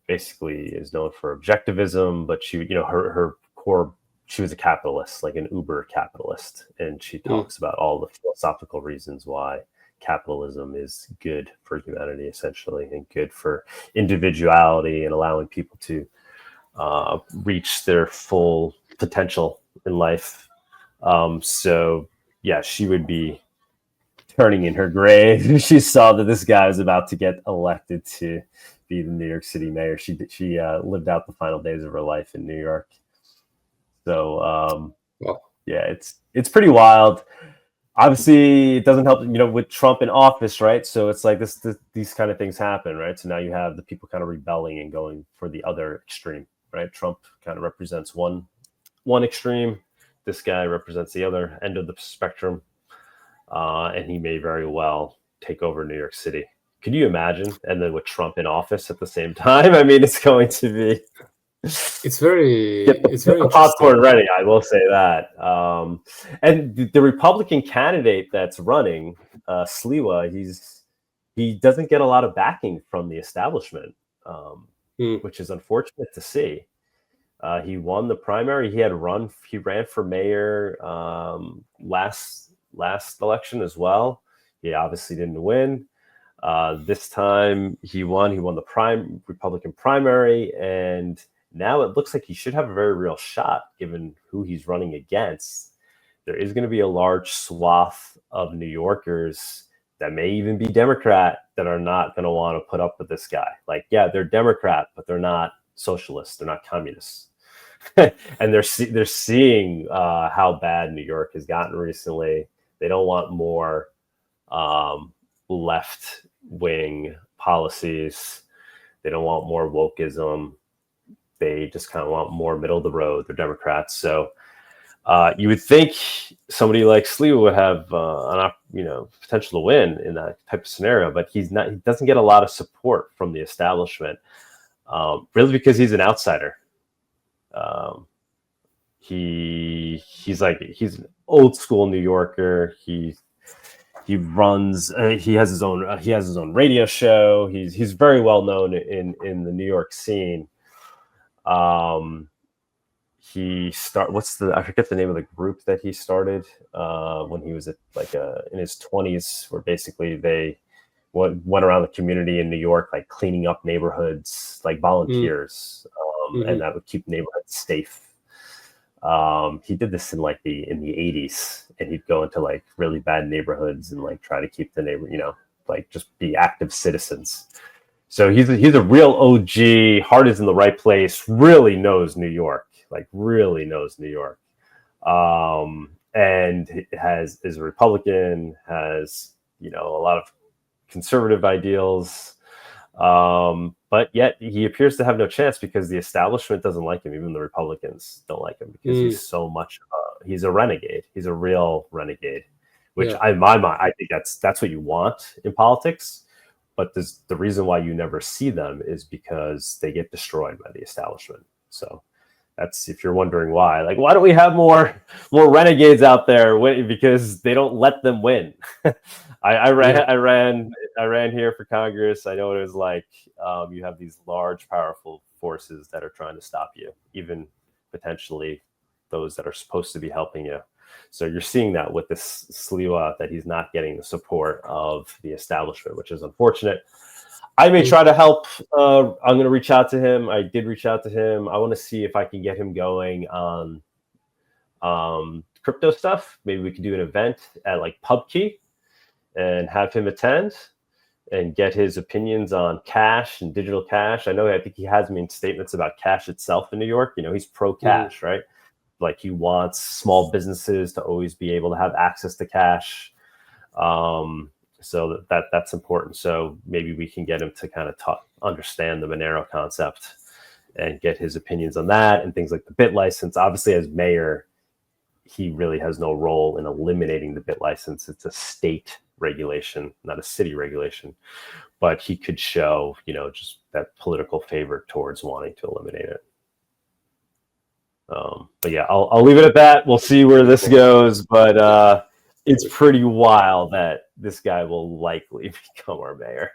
basically is known for objectivism, but she, her core, she was a capitalist, like an uber capitalist, and she talks about all the philosophical reasons why capitalism is good for humanity, essentially, and good for individuality and allowing people to reach their full potential in life. So yeah, she would be turning in her grave if she saw that this guy was about to get elected to be the New York City mayor. She lived out the final days of her life in New York. So yeah, it's pretty wild. Obviously, it doesn't help, with Trump in office, right? So it's like these kind of things happen, right? So now you have the people kind of rebelling and going for the other extreme, right? Trump kind of represents one extreme. This guy represents the other end of the spectrum. And he may very well take over New York City. Could you imagine? And then with Trump in office at the same time, I mean, it's going to be... It's very popcorn ready, I will say that. And the Republican candidate that's running, Sliwa, he doesn't get a lot of backing from the establishment, which is unfortunate to see. He won the primary. He ran for mayor last election as well. He obviously didn't win. This time he won. He won the Republican primary, and now it looks like he should have a very real shot given who he's running against. There is going to be a large swath of New Yorkers that may even be Democrat that are not going to want to put up with this guy. Like, yeah, they're Democrat, but they're not socialists. They're not communists. And they're seeing how bad New York has gotten recently. They don't want more left-wing policies. They don't want more wokeism. They just kind of want more middle of the road. They're Democrats. So you would think somebody like Sliwa would have potential to win in that type of scenario, but he's not. He doesn't get a lot of support from the establishment, really because he's an outsider. He's an old school New Yorker. He he runs. He has his own radio show. He's very well known in the New York scene. I forget the name of the group that he started when he was in his 20s, where basically they went around the community in New York, like cleaning up neighborhoods, like volunteers, and that would keep neighborhoods safe. He did this in the 80s, and he'd go into like really bad neighborhoods and like try to keep the neighbor, like just be active citizens. So he's a real OG, heart is in the right place, really knows New York, and is a Republican, has, a lot of conservative ideals, but yet he appears to have no chance because the establishment doesn't like him. Even the Republicans don't like him because he's so much. He's a renegade. He's a real renegade, which in my mind, I think that's what you want in politics. But the reason why you never see them is because they get destroyed by the establishment. So that's, if you're wondering why, like, why don't we have more renegades out there? Because they don't let them win. I ran here for Congress. I know what it was like. You have these large, powerful forces that are trying to stop you, even potentially those that are supposed to be helping you. So you're seeing that with this Sliwa, that he's not getting the support of the establishment, which is unfortunate. I may try to help. I'm going to reach out to him. I did reach out to him. I want to see if I can get him going on crypto stuff. Maybe we could do an event at like PubKey and have him attend and get his opinions on cash and digital cash. I think he has made statements about cash itself in New York. He's pro cash, right? Like, he wants small businesses to always be able to have access to cash. So that's important. So maybe we can get him to kind of understand the Monero concept and get his opinions on that and things like the bit license. Obviously, as mayor, he really has no role in eliminating the bit license. It's a state regulation, not a city regulation. But he could show, just that political favor towards wanting to eliminate it. But yeah, I'll leave it at that. We'll see where this goes. But it's pretty wild that this guy will likely become our mayor.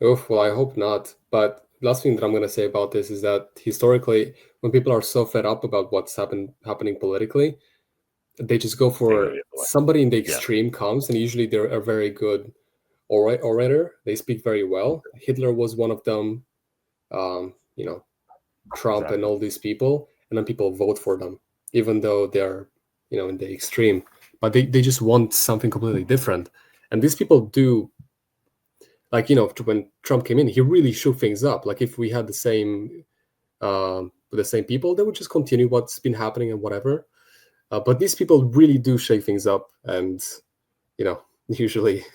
Oh, well, I hope not. But last thing that I'm going to say about this is that historically, when people are so fed up about what's happening politically, they just go for somebody in the extreme comes, and usually they're a very good orator. They speak very well. Hitler was one of them, Trump and all these people. And then people vote for them, even though they're, in the extreme. But they just want something completely different. And these people do, like, when Trump came in, he really shook things up. Like, if we had the same people, they would just continue what's been happening and whatever. But these people really do shake things up. And, usually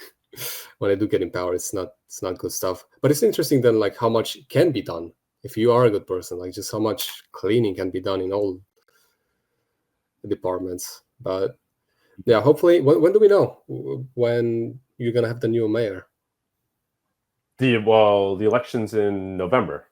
when they do get in power, it's not good stuff. But it's interesting then, like, how much can be done. If you are a good person, like, just how much cleaning can be done in all the departments. But yeah, hopefully, when do we know when you're gonna have the new mayor? The election's in November.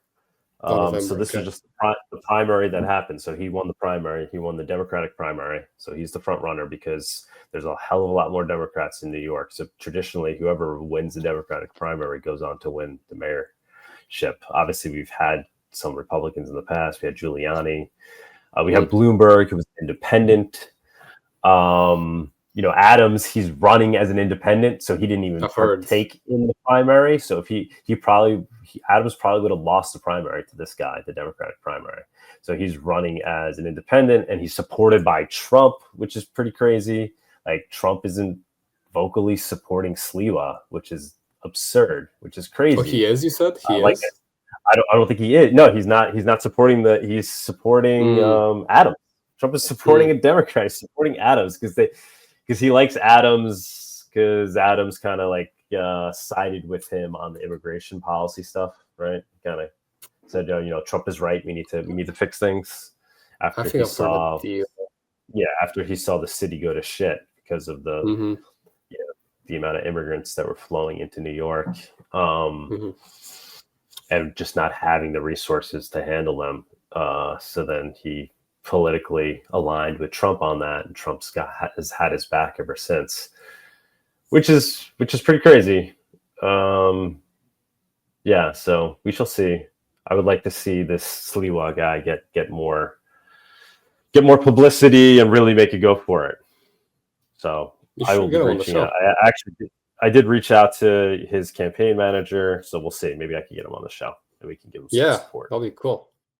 So this is just the primary that happened. So he won the primary. He won the Democratic primary. So he's the front runner because there's a hell of a lot more Democrats in New York. So traditionally, whoever wins the Democratic primary goes on to win the mayor. Obviously, we've had some Republicans in the past. We had Giuliani. We have Bloomberg, who was independent. Adams, he's running as an independent, so he didn't even partake in the primary. So if Adams probably would have lost the primary to this guy, the Democratic primary. So he's running as an independent, and he's supported by Trump, which is pretty crazy. Like, Trump isn't vocally supporting Sliwa, which is absurd, which is crazy. Oh, he is? You said he is? I don't think he is. No, he's not. He's not supporting he's supporting Adams. Trump is supporting a Democrat. He's supporting Adams because he likes Adams, because Adams kind of like sided with him on the immigration policy stuff, right? Kind of said, Trump is right. We need to fix things. After he saw the city go to shit because of the amount of immigrants that were flowing into New York, and just not having the resources to handle them. So then he politically aligned with Trump on that, and Trump's has had his back ever since. which is pretty crazy. Yeah, so we shall see. I would like to see this Sliwa guy get more publicity and really make a go for it. So I will be reaching out. I did reach out to his campaign manager, so we'll see. Maybe I can get him on the show and we can give him some support. That'll be cool.